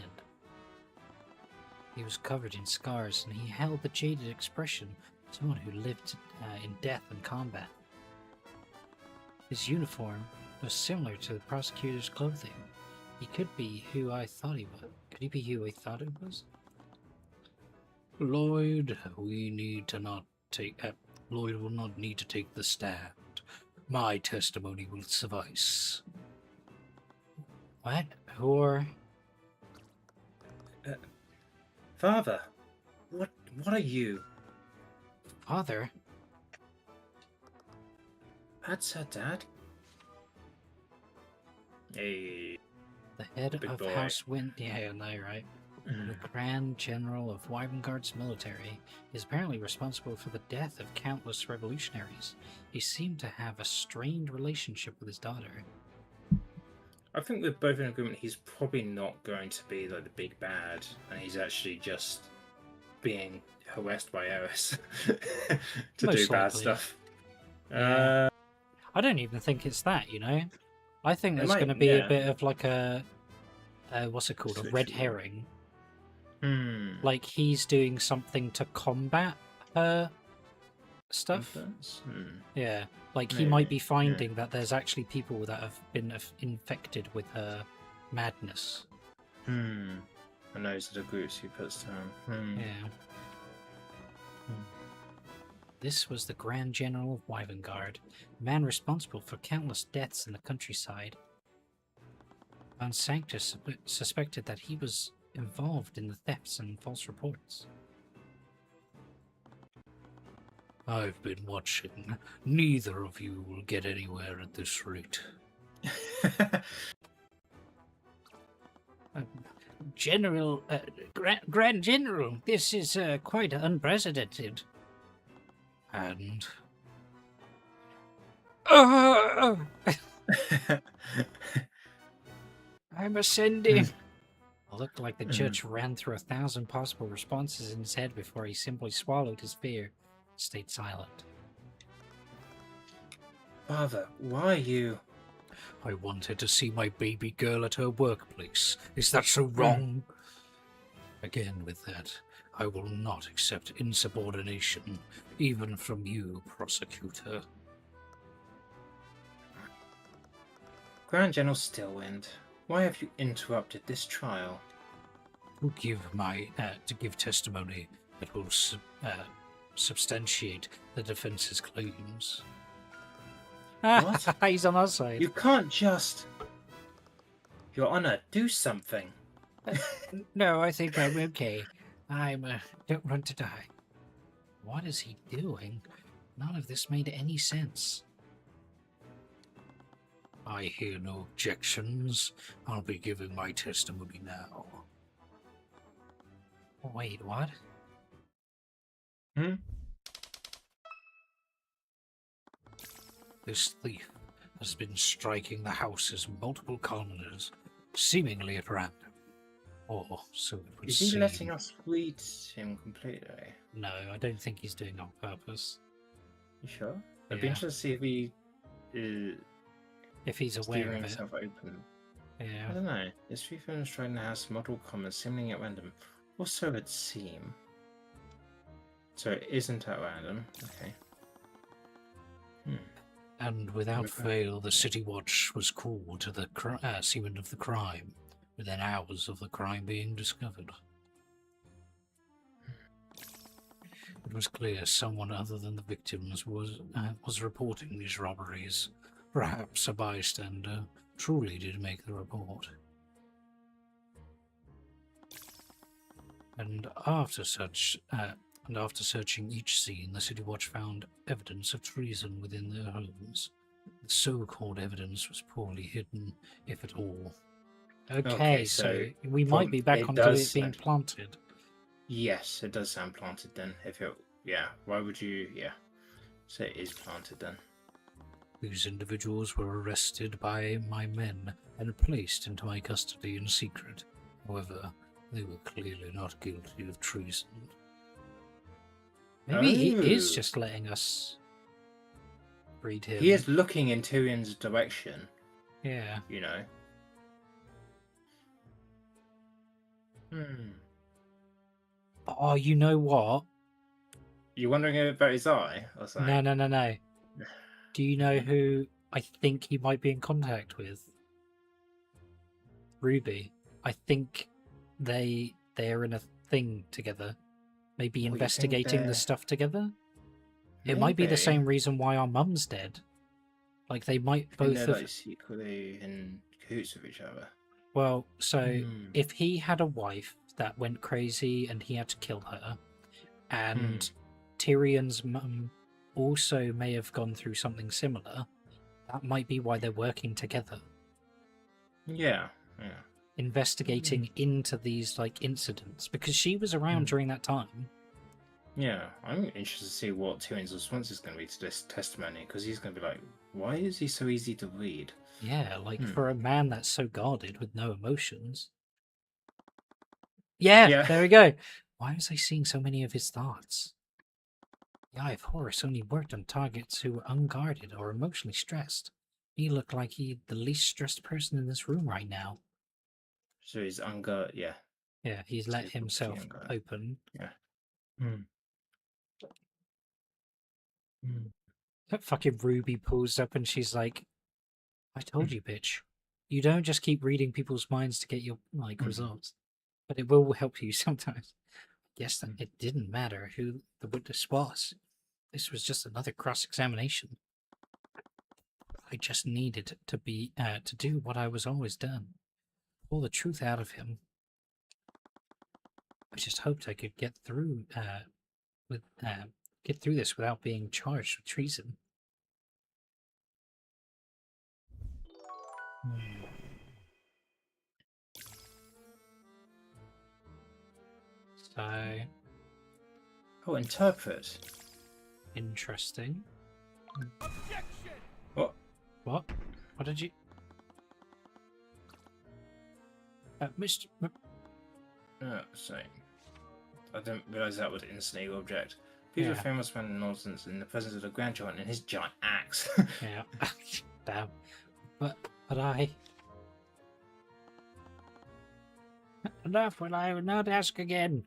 He was covered in scars, and he held the jaded expression of someone who lived in death and combat. His uniform was similar to the prosecutor's clothing. He could be who I thought he was. Could he be who I thought he was? Lloyd, Lloyd will not need to take the stand. My testimony will suffice. What? Whore? Father, what are you? Father? That's her dad? Hey. The head Big of boy. House Wind. Yeah, I know, right? The Grand General of Weeaboss military is apparently responsible for the death of countless revolutionaries. He seemed to have a strained relationship with his daughter. I think we're both in agreement he's probably not going to be like the big bad, and he's actually just being harassed by Eris to Most do bad likely. stuff. Yeah. I don't even think it's that, you know? I think It there's might- going to be yeah. a bit of like a... what's it called? A red Switch. herring. Hmm. Like he's doing something to combat her stuff. Influence? Yeah, like he might be Maybe, finding that there's actually people that have been infected with her madness. And those are the groups he puts down. Yeah. This was the Grand General of Wyvengard, a man responsible for countless deaths in the countryside. Von Sanctus suspected that he was involved in the thefts and false reports. I've been watching. Neither of you will get anywhere at this rate. General, Grand General, this is quite unprecedented. And... I'm ascending. It looked like the judge ran through 1,000 possible responses in his head before he simply swallowed his fear, stayed silent. Father, why are you... I wanted to see my baby girl at her workplace. Is that so wrong? Again with that, I will not accept insubordination, even from you, prosecutor. Grand General Stillwind, why have you interrupted this trial? To give testimony that will substantiate the defense's claims. What? He's on our side. You can't just... Your Honor, do something. No, I think I'm okay. Don't want to die. What is he doing? None of this made any sense. I hear no objections. I'll be giving my testimony now. Wait, what? This thief has been striking the houses of multiple commoners, seemingly at random. Or so it would seem. Is he letting us read him completely? No, I don't think he's doing it on purpose. You sure? I'd be interested to see if he's aware of it. Himself open. Yeah. I don't know. This thief is striking the house of multiple commoners, seemingly at random. Or so it would seem. So it isn't at random. Okay. And without fail, the City Watch was called to the scene of the crime, within hours of the crime being discovered. It was clear someone other than the victims was reporting these robberies. Perhaps a bystander truly did make the report. And after searching each scene, the City Watch found evidence of treason within their homes. The so-called evidence was poorly hidden, if at all. Okay, so we might be back onto it being planted. Yes, it does sound planted then. Why would you? Yeah, so it is planted then. These individuals were arrested by my men and placed into my custody in secret. However, they were clearly not guilty of treason. Maybe he is just letting us read him. He is looking in Tyrion's direction. Yeah. You know. Oh, you know what? You wondering about his eye? Or something? No. Do you know who I think he might be in contact with? Ruby. I think they're in a thing together. Maybe investigating the stuff together? Maybe. It might be the same reason why our mum's dead. Like, they might both have... like, secretly in cahoots with each other. Well, so, if he had a wife that went crazy and he had to kill her, and Tyrion's mum also may have gone through something similar, that might be why they're working together. Yeah. Investigating into these incidents, because she was around during that time. Yeah, I'm interested to see what Tyrion's response is going to be to this testimony, because he's going to be like, why is he so easy to read? Yeah, for a man that's so guarded with no emotions. Yeah, there we go. Why was I seeing so many of his thoughts? The Eye of Horus only worked on targets who were unguarded or emotionally stressed. He looked like the least stressed person in this room right now. So he's unguarded, yeah. Yeah, he's let himself open. Yeah. That fucking Ruby pulls up and she's like, I told you, bitch. You don't just keep reading people's minds to get your results, but it will help you sometimes. Guess that it didn't matter who the witness was. This was just another cross-examination. I just needed to be to do what I was always done, pull the truth out of him. I just hoped I could get through this without being charged with treason. So, Oh, interpret. interesting. Objection! What? What? What did you? Mr. Oh, sorry. I didn't realise that would instantly object. Peter Yeah. famous man nonsense in the presence of the grandchild and his giant axe. Yeah. Damn. But I. Enough, will I not ask again?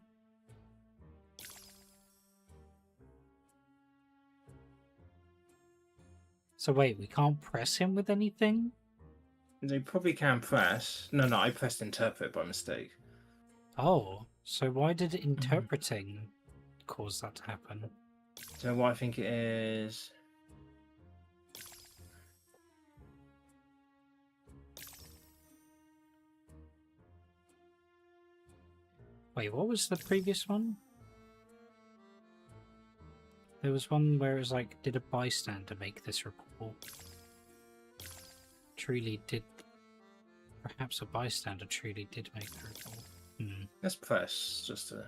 So wait, we can't press him with anything? They probably can press. No, I pressed interpret by mistake. Oh, so why did interpreting cause that to happen? So what I think it is. Wait, what was the previous one? There was one where it was like, did a bystander make this report? Truly did. Perhaps a bystander truly did make the report. Let's press just to.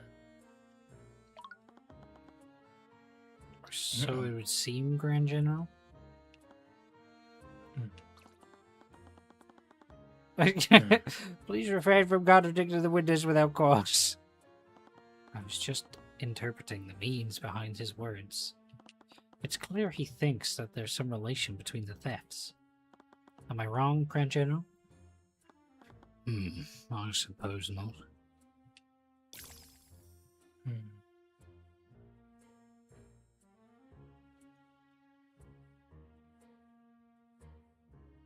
So it would seem, Grand General? Please refrain from contradicting the witness without cause. I was just interpreting the means behind his words. It's clear he thinks that there's some relation between the thefts. Am I wrong, Grand General? I suppose not.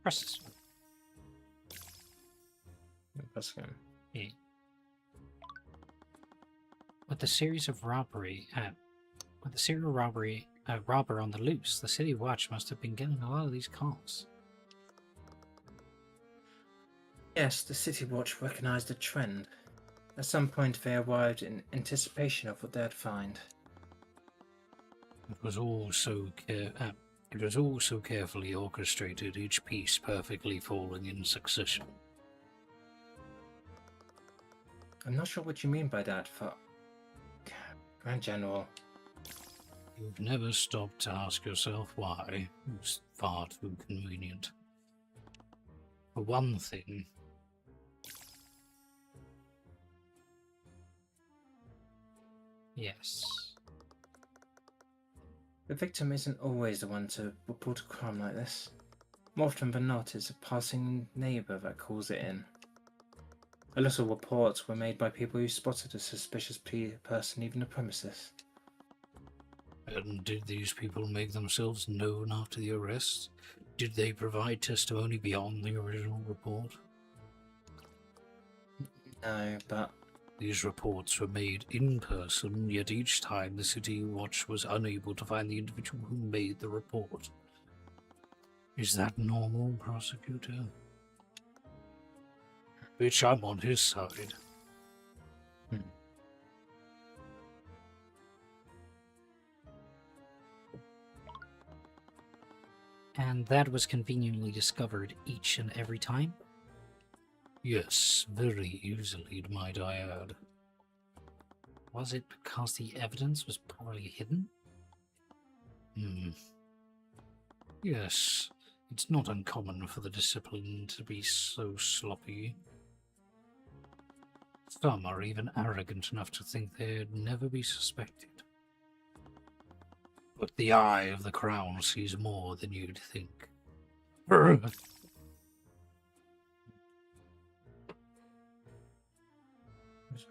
Press this one. Press again. Yeah. With the series of robbery, with the serial robber on the loose, the City Watch must have been getting a lot of these calls. Yes, the City Watch recognized a trend. At some point, they arrived in anticipation of what they'd find. It was all so carefully orchestrated, each piece perfectly falling in succession. I'm not sure what you mean by that, Grand General. You've never stopped to ask yourself why. It's far too convenient. For one thing, yes. The victim isn't always the one to report a crime like this. More often than not, it's a passing neighbour that calls it in. A lot of reports were made by people who spotted a suspicious person leaving the premises. And did these people make themselves known after the arrest? Did they provide testimony beyond the original report? No, but... These reports were made in person, yet each time the City Watch was unable to find the individual who made the report. Is that normal, prosecutor? Bitch, I'm on his side. And that was conveniently discovered each and every time? Yes, very easily, might I add. Was it because the evidence was poorly hidden? Yes, it's not uncommon for the discipline to be so sloppy. Some are even arrogant enough to think they'd never be suspected. But the eye of the crown sees more than you'd think. Where's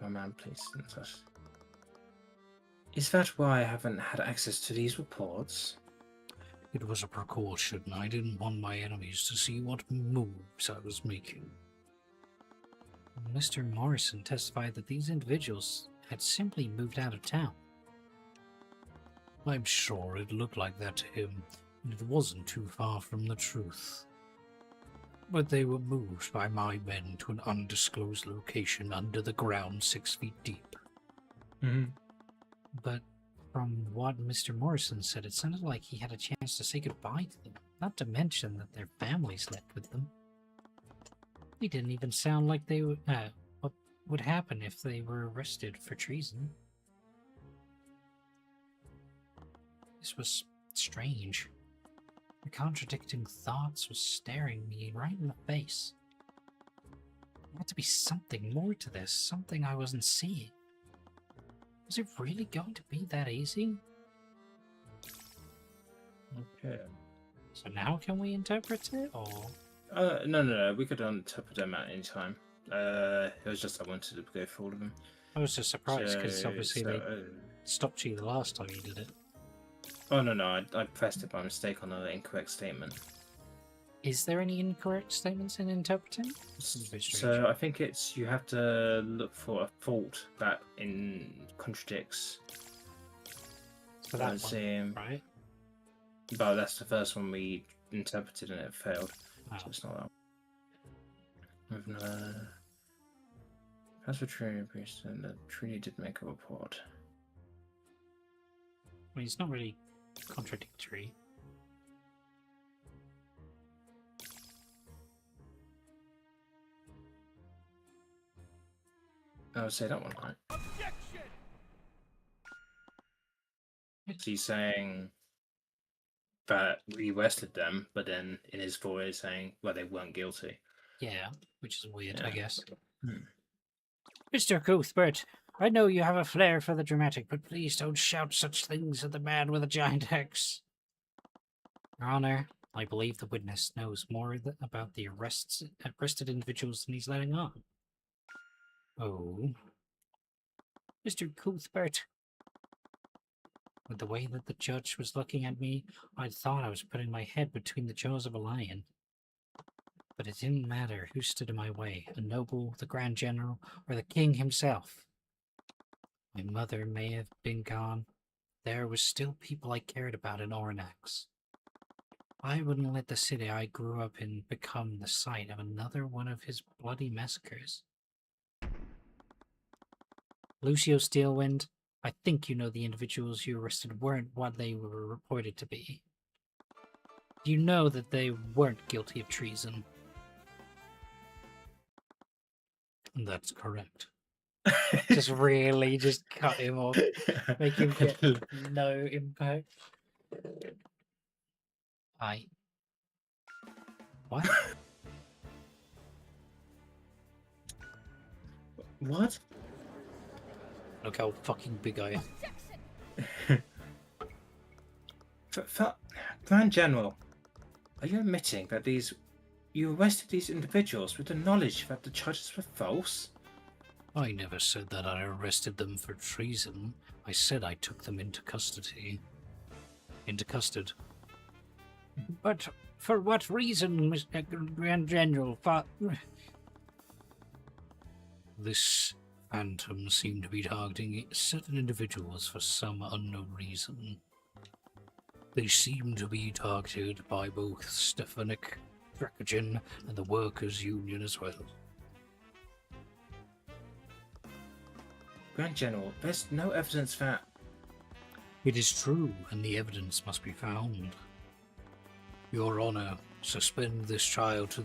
my man, please? Is that why I haven't had access to these reports? It was a precaution. I didn't want my enemies to see what moves I was making. Mr. Morrison testified that these individuals had simply moved out of town. I'm sure it looked like that to him, and it wasn't too far from the truth. But they were moved by my men to an undisclosed location under the ground 6 feet deep. But from what Mr. Morrison said, it sounded like he had a chance to say goodbye to them, not to mention that their families left with them. They didn't even sound like they would, what would happen if they were arrested for treason. This was strange. The contradicting thoughts was staring me right in the face. There had to be something more to this, something I wasn't seeing. Was it really going to be that easy? Okay. So now can we interpret it, or...? No. We could interpret them at any time. It was just I wanted to go through all of them. I was just surprised, because obviously they stopped you the last time you did it. Oh, no, I pressed it by mistake on an incorrect statement. Is there any incorrect statements in interpreting? This is a bit strange. So I think it's, you have to look for a fault that contradicts. So that one, right? But that's the first one we interpreted and it failed. Oh. So it's not that. As for Tyrion priest, and the treaty did make a report. I mean, it's not really contradictory. I would say that one, right? Objection! So he's saying that we arrested them, but then in his voice saying, well, they weren't guilty. Yeah, which is weird, Yeah. I guess. Hmm. Mr. Cuthbert, I know you have a flair for the dramatic, but please don't shout such things at the man with a giant axe. Your Honor, I believe the witness knows more about the arrested individuals than he's letting on. Oh. Mr. Cuthbert. With the way that the judge was looking at me, I thought I was putting my head between the jaws of a lion. But it didn't matter who stood in my way, a noble, the Grand General, or the King himself. My mother may have been gone. There was still people I cared about in Oranax. I wouldn't let the city I grew up in become the site of another one of his bloody massacres. Lucio Steelwind, I think you know the individuals you arrested weren't what they were reported to be. You know that they weren't guilty of treason. That's correct. Just really just cut him off. Make him get no impact. What? What? Look how fucking big I am. Grand General, are you admitting that you arrested these individuals with the knowledge that the charges were false? I never said that I arrested them for treason. I said I took them into custody. But for what reason, Mr. Grand General? This phantom seemed to be targeting certain individuals for some unknown reason. They seem to be targeted by both Stefanik, Dracogen, and the Workers' Union as well. Grand General, there's no evidence that... It is true, and the evidence must be found. Your Honor, suspend this trial to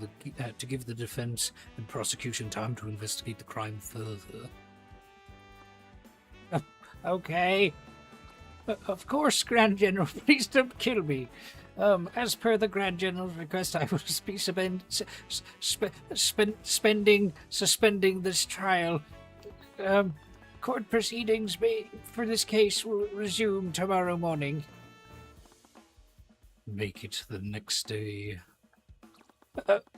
give the defense and prosecution time to investigate the crime further. Okay. Of course, Grand General, please don't kill me. As per the Grand General's request, I will be suspending this trial. Court proceedings for this case will resume tomorrow morning. Make it the next day.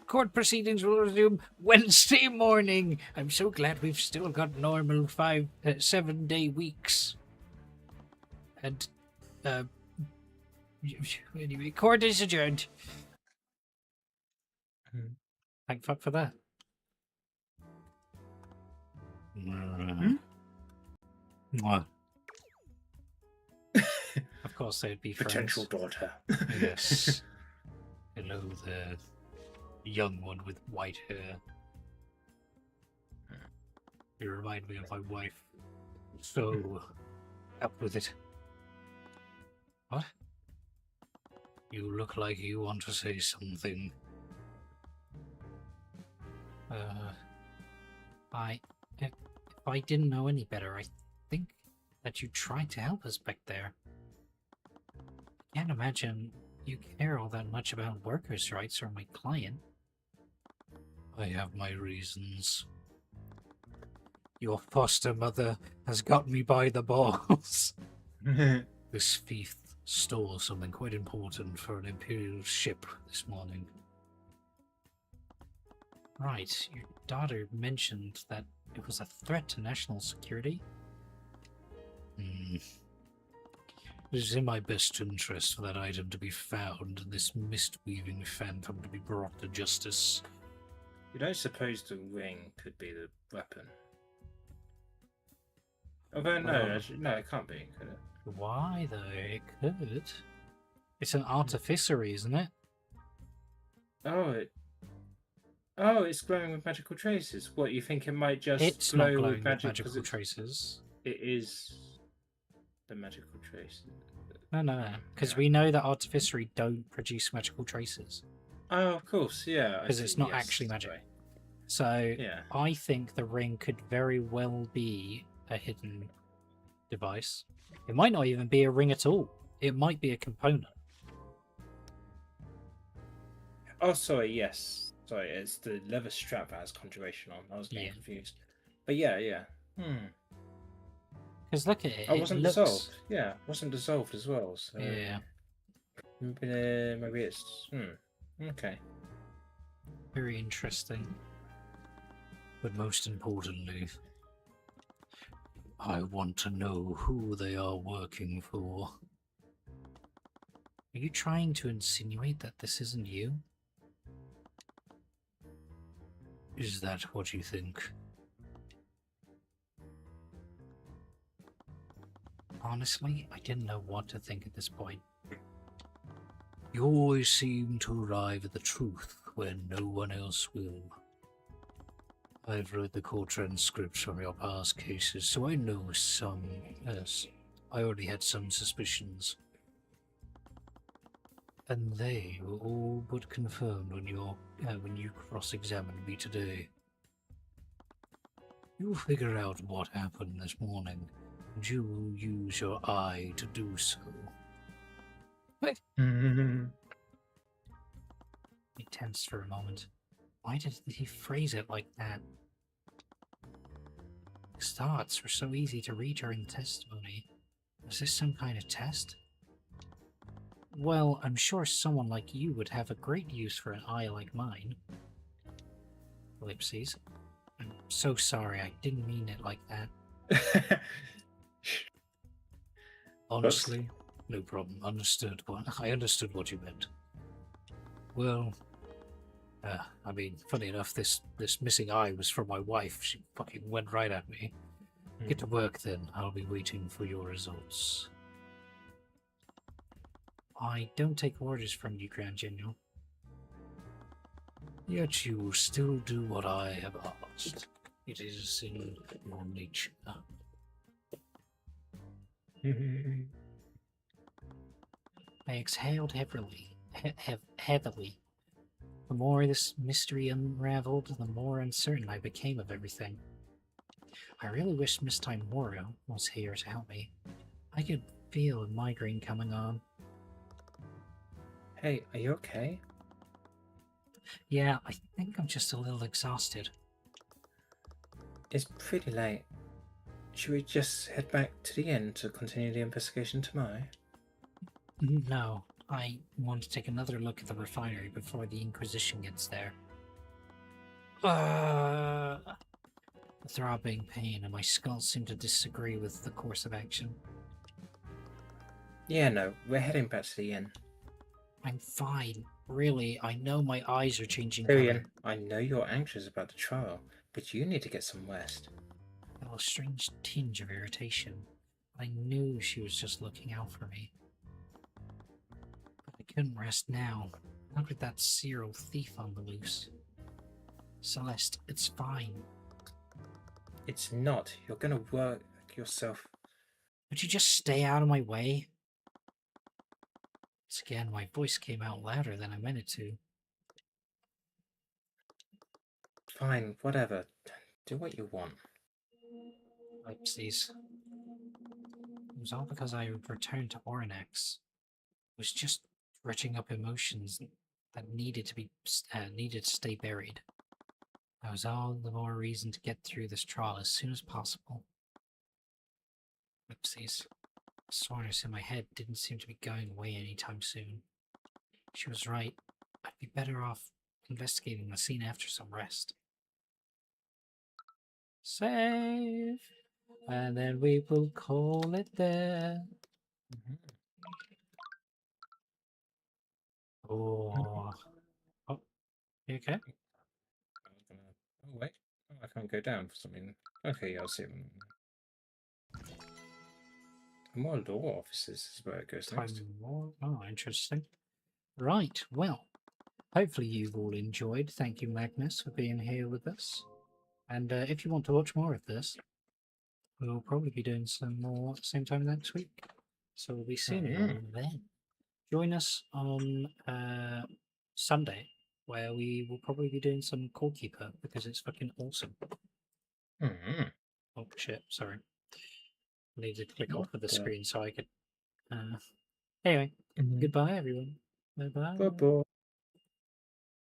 Court proceedings will resume Wednesday morning. I'm so glad we've still got normal 7-day weeks. And, Anyway, court is adjourned. Thank fuck for that. Mwah. Of course, they'd be Potential friends. daughter. Yes. Hello there, young one with white hair. You remind me of my wife. So, up with it. What? You look like you want to say something. If I didn't know any better, I think that you tried to help us back there. I can't imagine you care all that much about workers' rights or my client. I have my reasons. Your foster mother has got me by the balls. This thief stole something quite important for an Imperial ship this morning. Right, your daughter mentioned that it was a threat to national security? It is in my best interest for that item to be found and this mist-weaving phantom to be brought to justice. You don't suppose the ring could be the weapon? Although, no, it can't be, could it? Why, though? It could. It's an artificery, isn't it? Oh, it's glowing with magical traces. What, you think it might just It's glow not glowing with with magical traces. It is the magical traces. No. Because we know that artificery don't produce magical traces. Oh, of course, yeah. Because it's not actually magic. Right. So, yeah. I think the ring could very well be a hidden device. It might not even be a ring at all. It might be a component. Oh, sorry, yes. Sorry, it's the leather strap that has conjuration on. I was getting confused. But yeah. Because look at it. Oh, it wasn't dissolved. Yeah, it wasn't dissolved as well. So yeah. Maybe it's... Okay. Very interesting. But most importantly, I want to know who they are working for. Are you trying to insinuate that this isn't you? Is that what you think? Honestly, I didn't know what to think at this point. You always seem to arrive at the truth when no one else will. I've read the court transcripts from your past cases, so I know some. Yes, I already had some suspicions. And they were all but confirmed when you cross-examined me today. You'll figure out what happened this morning, and you will use your eye to do so. Wait. He tensed for a moment. Why did he phrase it like that? His thoughts were so easy to read during the testimony. Was this some kind of test? Well, I'm sure someone like you would have a great use for an eye like mine. Ellipses. I'm so sorry, I didn't mean it like that. Honestly, no problem. I understood what you meant. Well, I mean, funny enough, this missing eye was from my wife. She fucking went right at me. Get to work then. I'll be waiting for your results. I don't take orders from you, Grand General. Yet you will still do what I have asked. It is in your nature. I exhaled heavily. The more this mystery unraveled, the more uncertain I became of everything. I really wish Miss Timora was here to help me. I could feel a migraine coming on. Hey, are you okay? Yeah, I think I'm just a little exhausted. It's pretty late. Should we just head back to the inn to continue the investigation tomorrow? No, I want to take another look at the refinery before the Inquisition gets there. A throbbing pain and my skull seemed to disagree with the course of action. Yeah, no, we're heading back to the inn. I'm fine. Really, I know my eyes are changing Tyrion, color. I know you're anxious about the trial, but you need to get some rest. A strange tinge of irritation. I knew she was just looking out for me. But I couldn't rest now. Not with that serial thief on the loose. Celeste, it's fine. It's not. You're gonna work yourself. Would you just stay out of my way? Once again, my voice came out louder than I meant it to. Fine, whatever. Do what you want. Oopsies. It was all because I returned to Orinax. It was just dredging up emotions that needed to stay buried. That was all the more reason to get through this trial as soon as possible. Oopsies. The soreness in my head didn't seem to be going away anytime soon. She was right. I'd be better off investigating the scene after some rest. Save! And then we will call it there. Oh. Oh, you okay? Oh, wait. Oh, I can't go down for something. Okay, yeah, I'll see them. More law offices is where it goes next. Time more. Oh, interesting. Right, well, hopefully you've all enjoyed. Thank you, Magnus, for being here with us. And if you want to watch more of this, we'll probably be doing some more at the same time next week. So we'll be seeing you all then. Join us on Sunday, where we will probably be doing some Core Keeper because it's fucking awesome. Oh shit, sorry. I need to click off of the screen so I could. Anyway, goodbye everyone. Bye bye. Bye-bye.